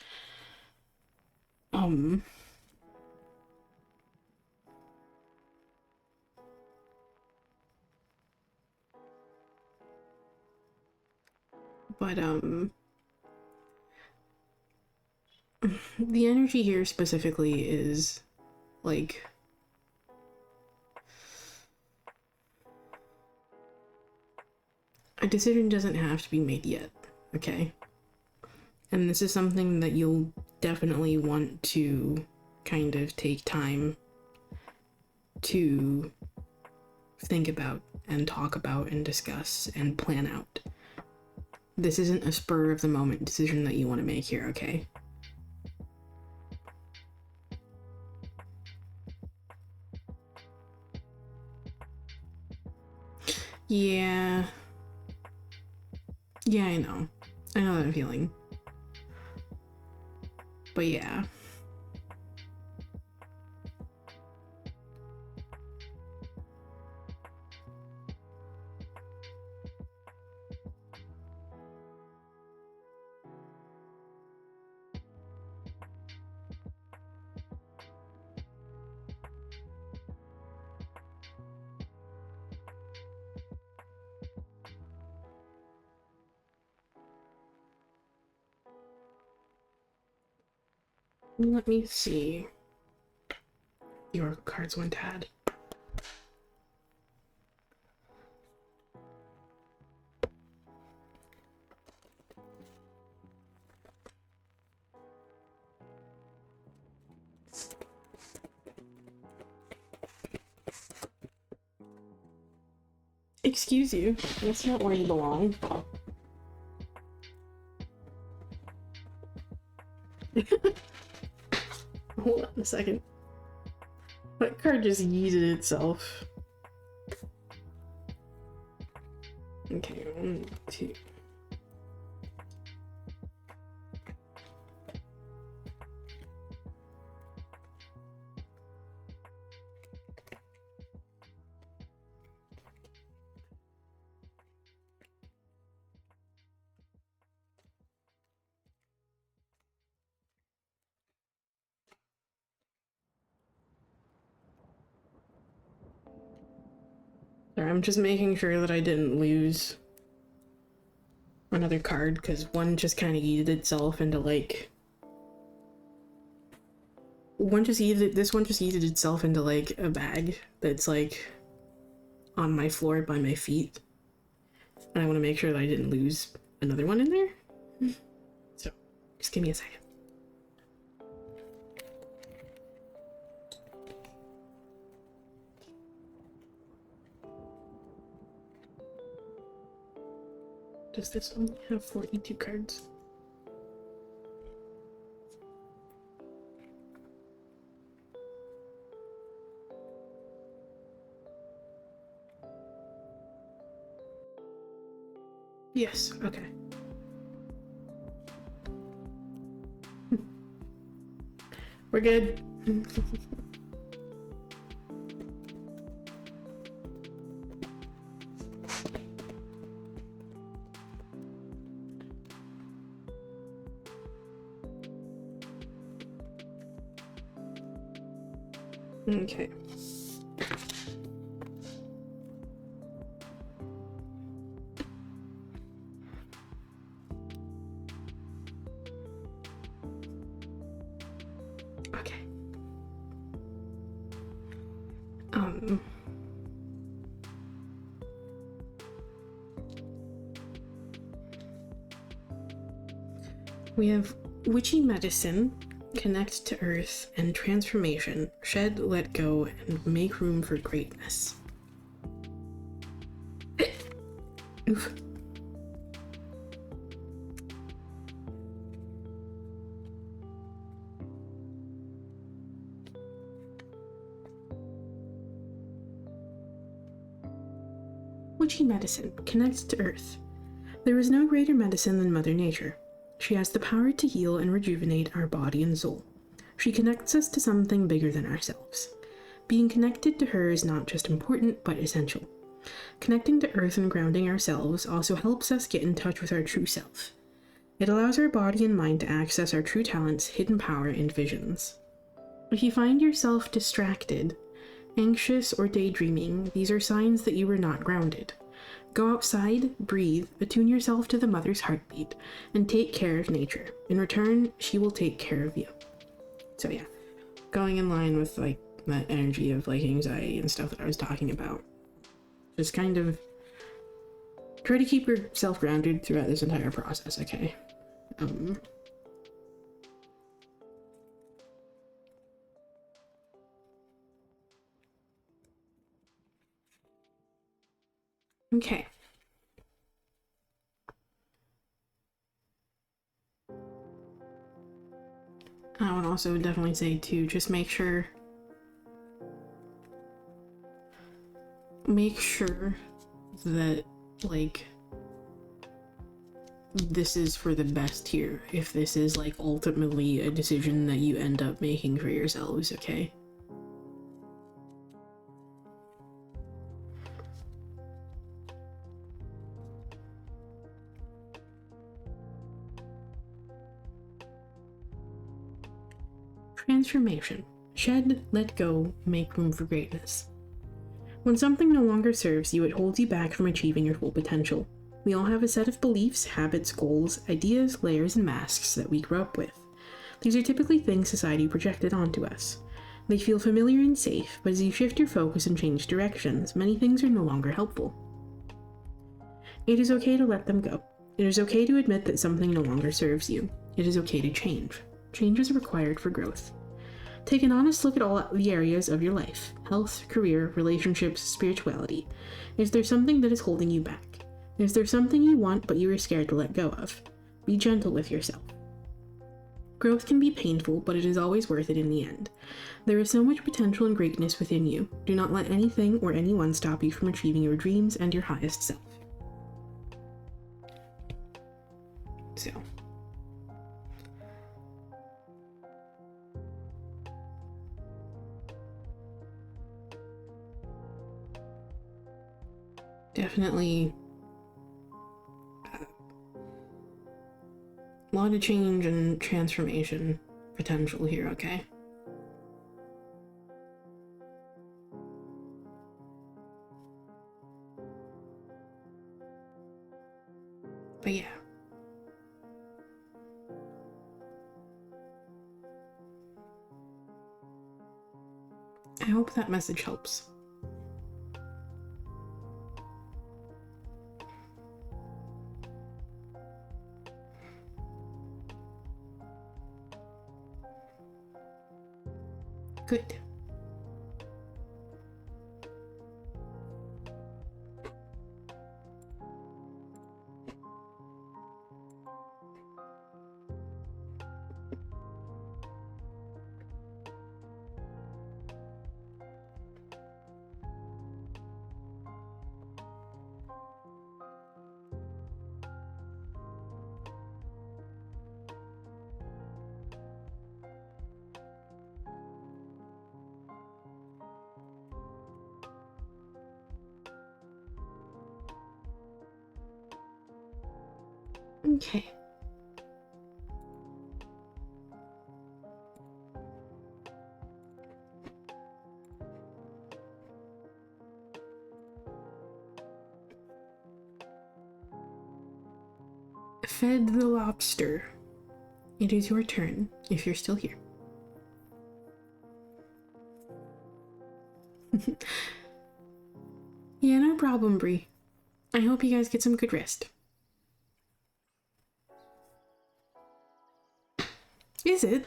But, the energy here specifically is, like, a decision doesn't have to be made yet, okay? And this is something that you'll definitely want to kind of take time to think about and talk about and discuss and plan out. This isn't a spur of the moment decision that you want to make here, okay? Yeah. Yeah, I know. I know that feeling. But yeah. Let me see. Your cards went bad. Excuse you, that's not where you belong. Hold on a second. That card just yeeted itself. Okay, 1, 2. Sorry, I'm just making sure that I didn't lose another card, because one just kind of yeeted itself into, like... This one just yeeted itself into, like, a bag that's, like, on my floor by my feet. And I want to make sure that I didn't lose another one in there. So, just give me a second. Does this one have 42 cards? Yes, okay. We're good. Okay. Okay. We have witchy medicine, connect to earth, and transformation, shed, let go, and make room for greatness. Oof. Witchy medicine, connect to earth. There is no greater medicine than Mother Nature. She has the power to heal and rejuvenate our body and soul. She connects us to something bigger than ourselves. Being connected to her is not just important, but essential. Connecting to earth and grounding ourselves also helps us get in touch with our true self. It allows our body and mind to access our true talents, hidden power, and visions. If you find yourself distracted, anxious, or daydreaming, these are signs that you are not grounded. Go outside, breathe, attune yourself to the mother's heartbeat, and take care of nature. In return, she will take care of you. So yeah, going in line with like that energy of like anxiety and stuff that I was talking about. Just kind of try to keep yourself grounded throughout this entire process, okay? Okay. I would also definitely say too, just make sure that, like, this is for the best here, if this is, like, ultimately a decision that you end up making for yourselves, okay? Transformation. Shed, let go, make room for greatness. When something no longer serves you, it holds you back from achieving your full potential. We all have a set of beliefs, habits, goals, ideas, layers, and masks that we grew up with. These are typically things society projected onto us. They feel familiar and safe, but as you shift your focus and change directions, many things are no longer helpful. It is okay to let them go. It is okay to admit that something no longer serves you. It is okay to change. Change is required for growth. Take an honest look at all the areas of your life: health, career, relationships, spirituality. Is there something that is holding you back? Is there something you want but you are scared to let go of? Be gentle with yourself. Growth can be painful, but it is always worth it in the end. There is so much potential and greatness within you. Do not let anything or anyone stop you from achieving your dreams and your highest self. So. Definitely a lot of change and transformation potential here, okay? But yeah. I hope that message helps. Good. Okay. Fed the lobster. It is your turn, if you're still here. Yeah, no problem, Bree. I hope you guys get some good rest. Is it?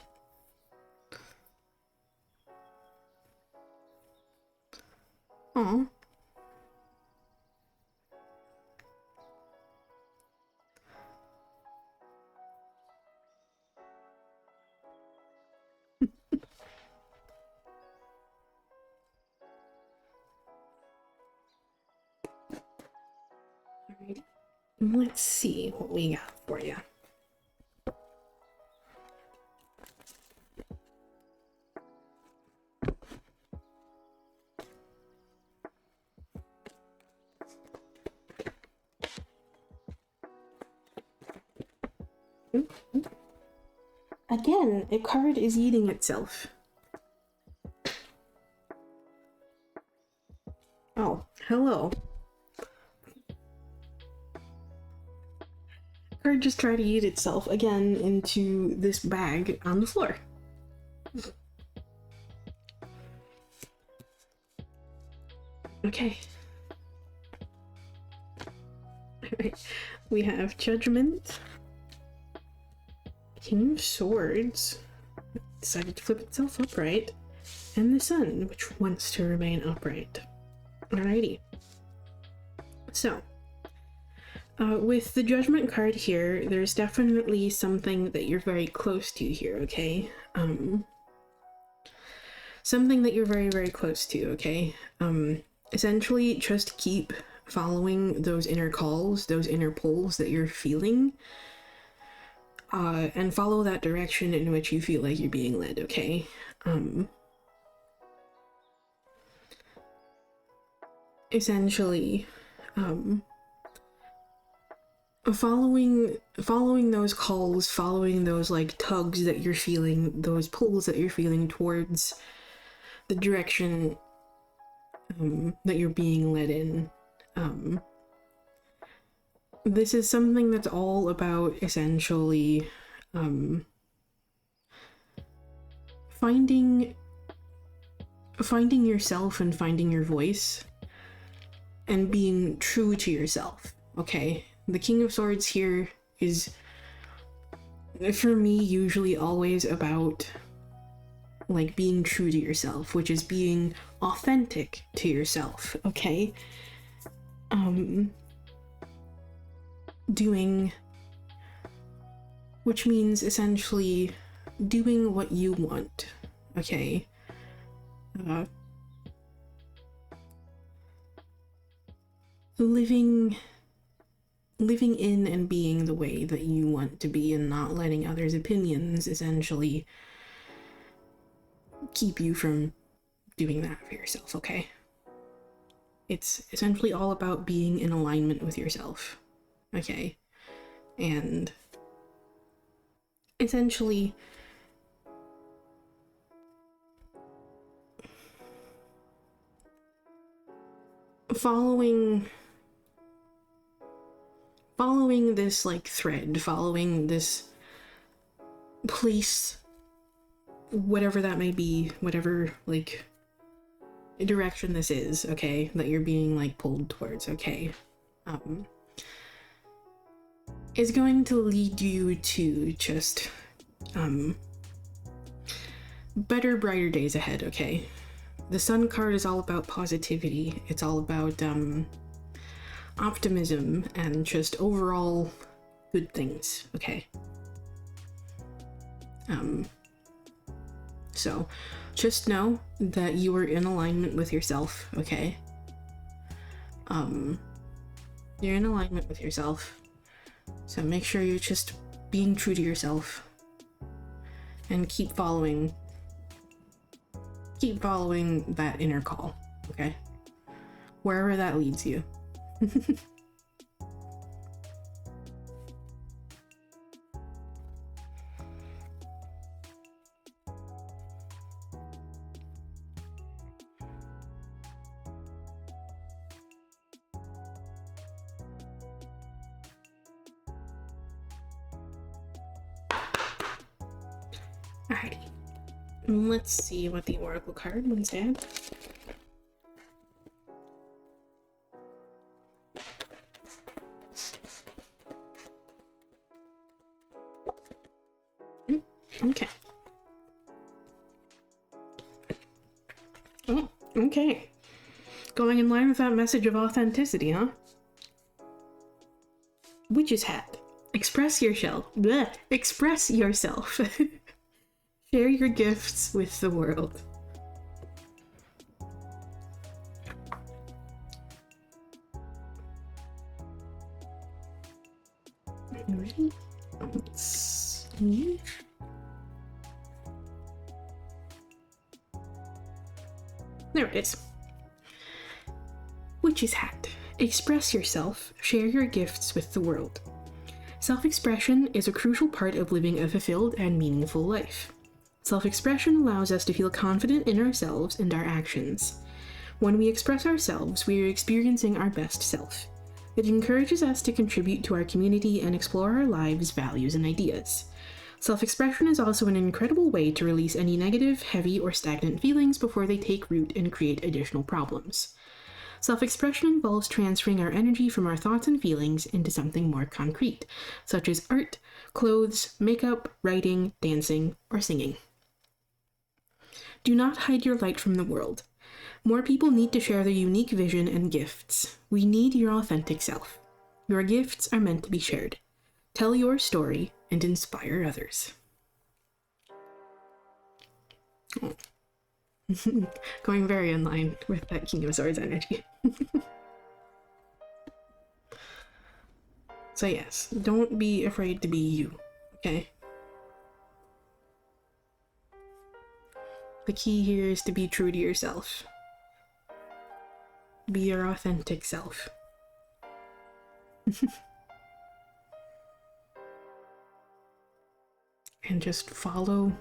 Aw. Alrighty. Let's see what we got for you. Again, a card is eating itself. Oh, hello. Card just tried to eat itself again into this bag on the floor. Okay. Alright. We have Judgment. King of Swords. Decided to flip itself upright. And the Sun, which wants to remain upright. Alrighty. So, With the Judgment card here, there's definitely something that you're very close to here, okay? Something that you're very, very close to, okay? Essentially, just keep following those inner calls, those inner pulls that you're feeling, and follow that direction in which you feel like you're being led, okay? Essentially, following those calls, following those like tugs that you're feeling, those pulls that you're feeling towards the direction that you're being led in. This is something that's all about essentially finding yourself and finding your voice and being true to yourself, okay? The King of Swords here is, for me, usually always about like being true to yourself, which is being authentic to yourself, okay? Which means essentially doing what you want, okay? Living in and being the way that you want to be, and not letting others' opinions essentially keep you from doing that for yourself, okay? It's essentially all about being in alignment with yourself, okay? And essentially following this like thread, following this place, whatever that may be, whatever like direction this is, okay, that you're being like pulled towards, okay, is going to lead you to just better, brighter days ahead, okay? The Sun card is all about positivity. It's all about optimism and just overall good things, okay? So just know that you are in alignment with yourself, okay? You're in alignment with yourself, so make sure you're just being true to yourself and keep following that inner call, okay? Wherever that leads you. Alrighty. Let's see what the Oracle card would say. Okay. Oh, okay. Going in line with that message of authenticity, huh? Witch's hat. Express yourself. Blech. Express yourself. Share your gifts with the world. Ready? Let's see. There it is. Witch's hat. Express yourself. Share your gifts with the world. Self-expression is a crucial part of living a fulfilled and meaningful life. Self-expression allows us to feel confident in ourselves and our actions. When we express ourselves, we are experiencing our best self. It encourages us to contribute to our community and explore our lives, values, and ideas. Self-expression is also an incredible way to release any negative, heavy, or stagnant feelings before they take root and create additional problems. Self-expression involves transferring our energy from our thoughts and feelings into something more concrete, such as art, clothes, makeup, writing, dancing, or singing. Do not hide your light from the world. More people need to share their unique vision and gifts. We need your authentic self. Your gifts are meant to be shared. Tell your story and inspire others. Oh. Going very in line with that King of Swords energy. So yes, don't be afraid to be you, okay? The key here is to be true to yourself. Be your authentic self. And just follow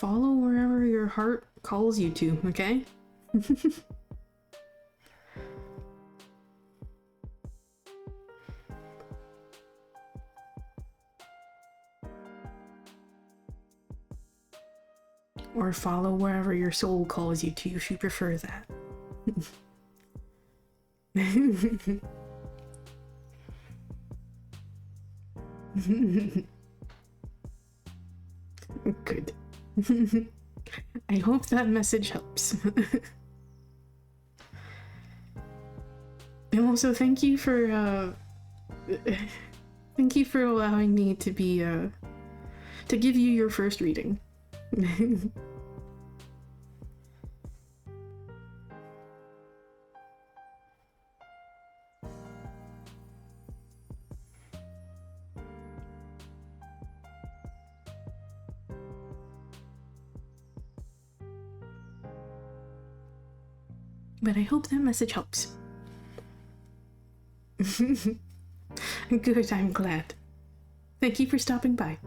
wherever your heart calls you to, okay? Or follow wherever your soul calls you to, if you prefer that. Good. I hope that message helps. And also thank you for allowing me to be to give you your first reading. But I hope that message helps. Good, I'm glad. Thank you for stopping by.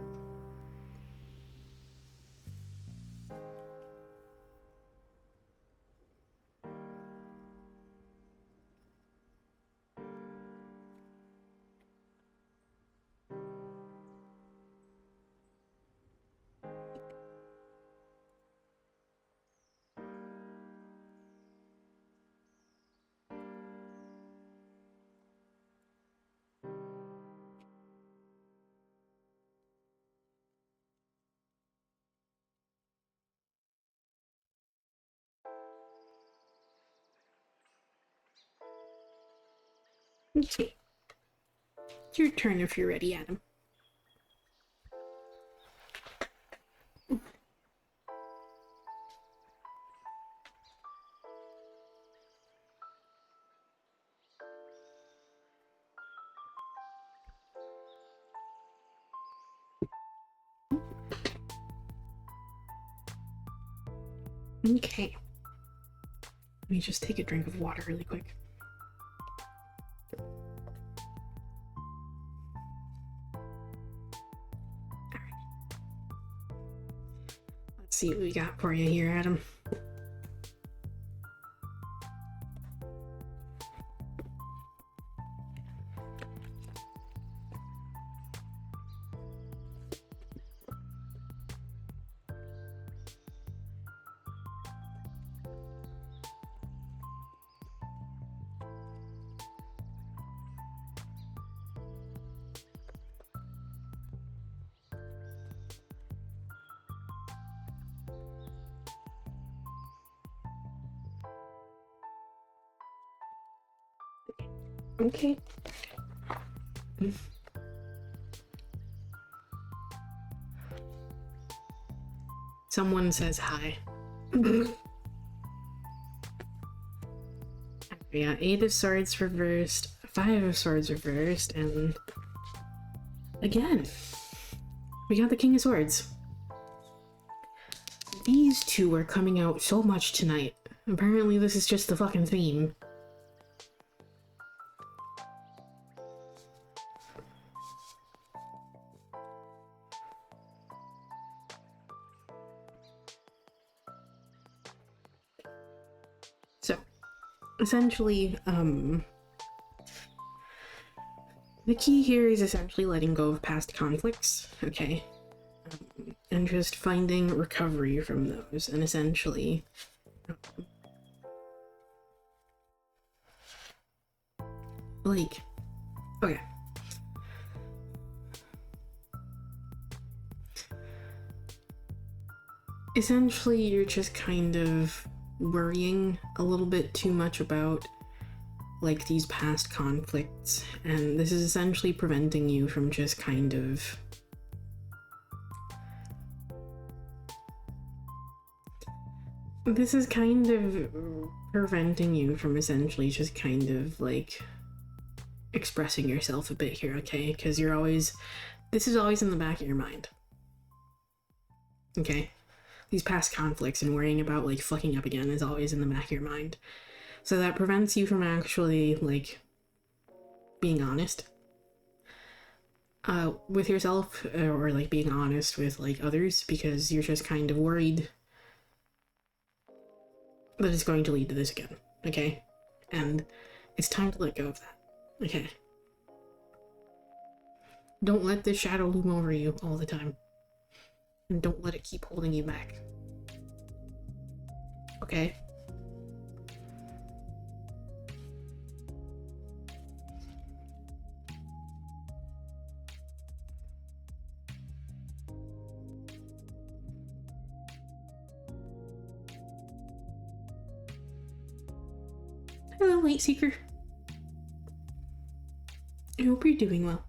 Okay. It's your turn if you're ready, Adam. Okay. Let me just take a drink of water really quick. Let's see what we got for you here, Adam. Okay. Someone says hi. Yeah, 8 of Swords reversed, 5 of Swords reversed, and again, we got the King of Swords. These two are coming out so much tonight. Apparently this is just the fucking theme. So, essentially, the key here is essentially letting go of past conflicts, okay? And just finding recovery from those, and essentially... like... okay. Essentially, you're just kind of worrying a little bit too much about like these past conflicts, and this is essentially preventing you from just kind of preventing you from essentially just kind of like expressing yourself a bit here, okay? Because this is always in the back of your mind, okay? These past conflicts and worrying about like fucking up again is always in the back of your mind. So that prevents you from actually like being honest with yourself, or like being honest with like others, because you're just kind of worried that it's going to lead to this again, okay? And it's time to let go of that, okay? Don't let this shadow loom over you all the time. And don't let it keep holding you back. Okay? Hello, Light Seeker. I hope you're doing well.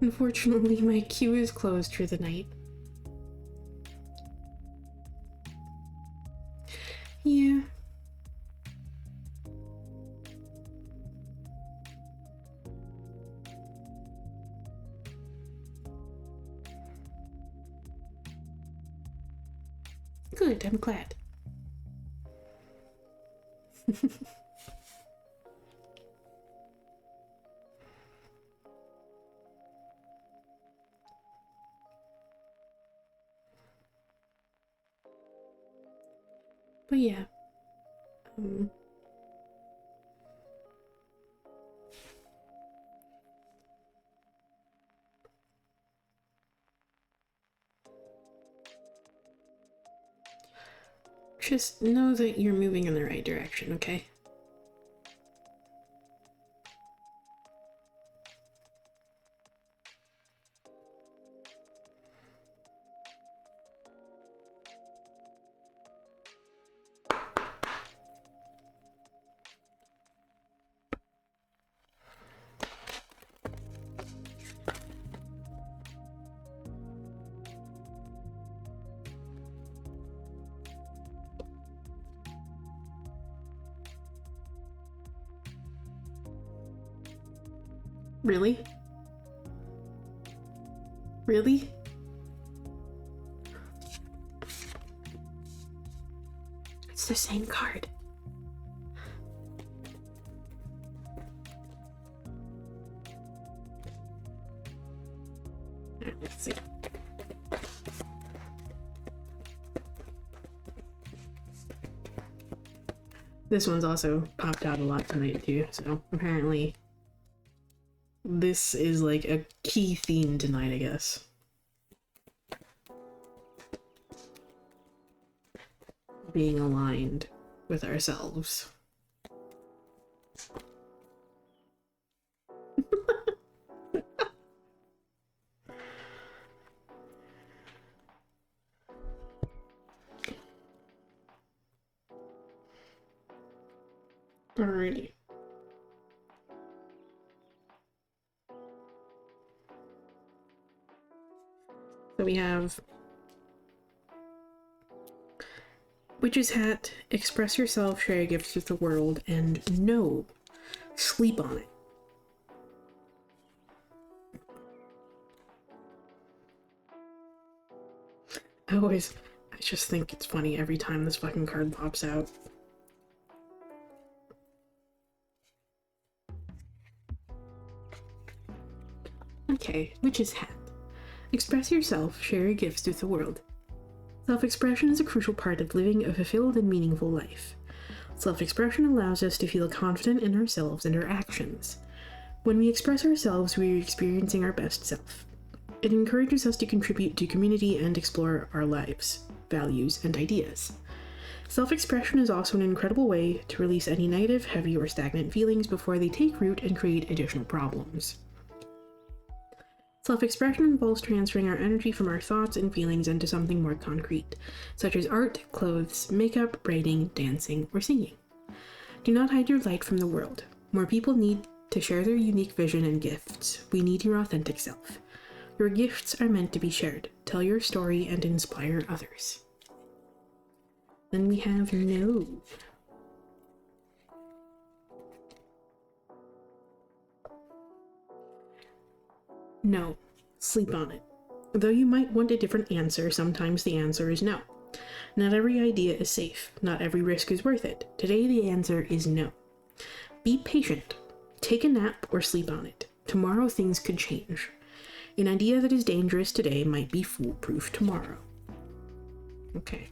Unfortunately, my queue is closed for the night. Yeah. Good, I'm glad. But yeah, just know that you're moving in the right direction, okay? Really? Really? It's the same card. Let's see. This one's also popped out a lot tonight too, so apparently this is like a key theme tonight, I guess. Being aligned with ourselves. Alrighty. So we have Witch's Hat, express yourself, share your gifts with the world, and no, sleep on it. I just think it's funny every time this fucking card pops out. Okay, Witch's Hat. Express yourself, share your gifts with the world. Self-expression is a crucial part of living a fulfilled and meaningful life. Self-expression allows us to feel confident in ourselves and our actions. When we express ourselves, we are experiencing our best self. It encourages us to contribute to community and explore our lives, values, and ideas. Self-expression is also an incredible way to release any negative, heavy, or stagnant feelings before they take root and create additional problems. Self-expression involves transferring our energy from our thoughts and feelings into something more concrete, such as art, clothes, makeup, writing, dancing, or singing. Do not hide your light from the world. More people need to share their unique vision and gifts. We need your authentic self. Your gifts are meant to be shared. Tell your story and inspire others. Then we have no. No. Sleep on it. Though you might want a different answer, sometimes the answer is no. Not every idea is safe. Not every risk is worth it. Today the answer is no. Be patient. Take a nap or sleep on it. Tomorrow things could change. An idea that is dangerous today might be foolproof tomorrow. Okay.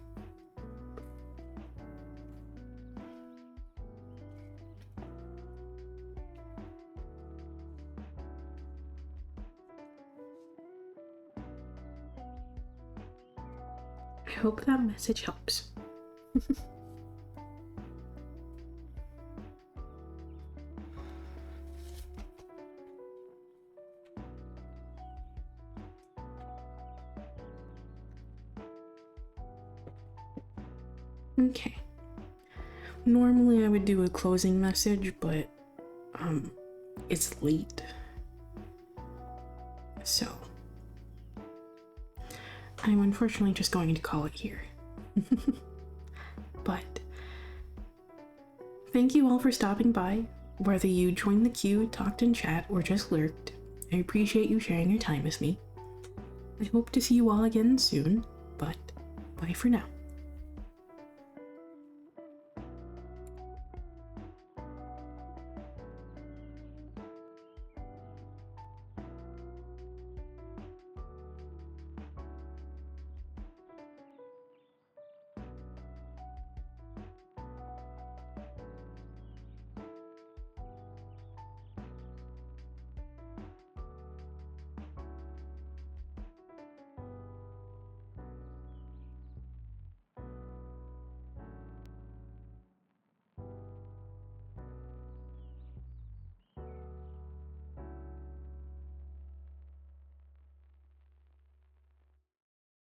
I hope that message helps. Okay. Normally I would do a closing message, but it's late. So I'm unfortunately just going to call it here. But thank you all for stopping by. Whether you joined the queue, talked in chat, or just lurked, I appreciate you sharing your time with me. I hope to see you all again soon, but bye for now.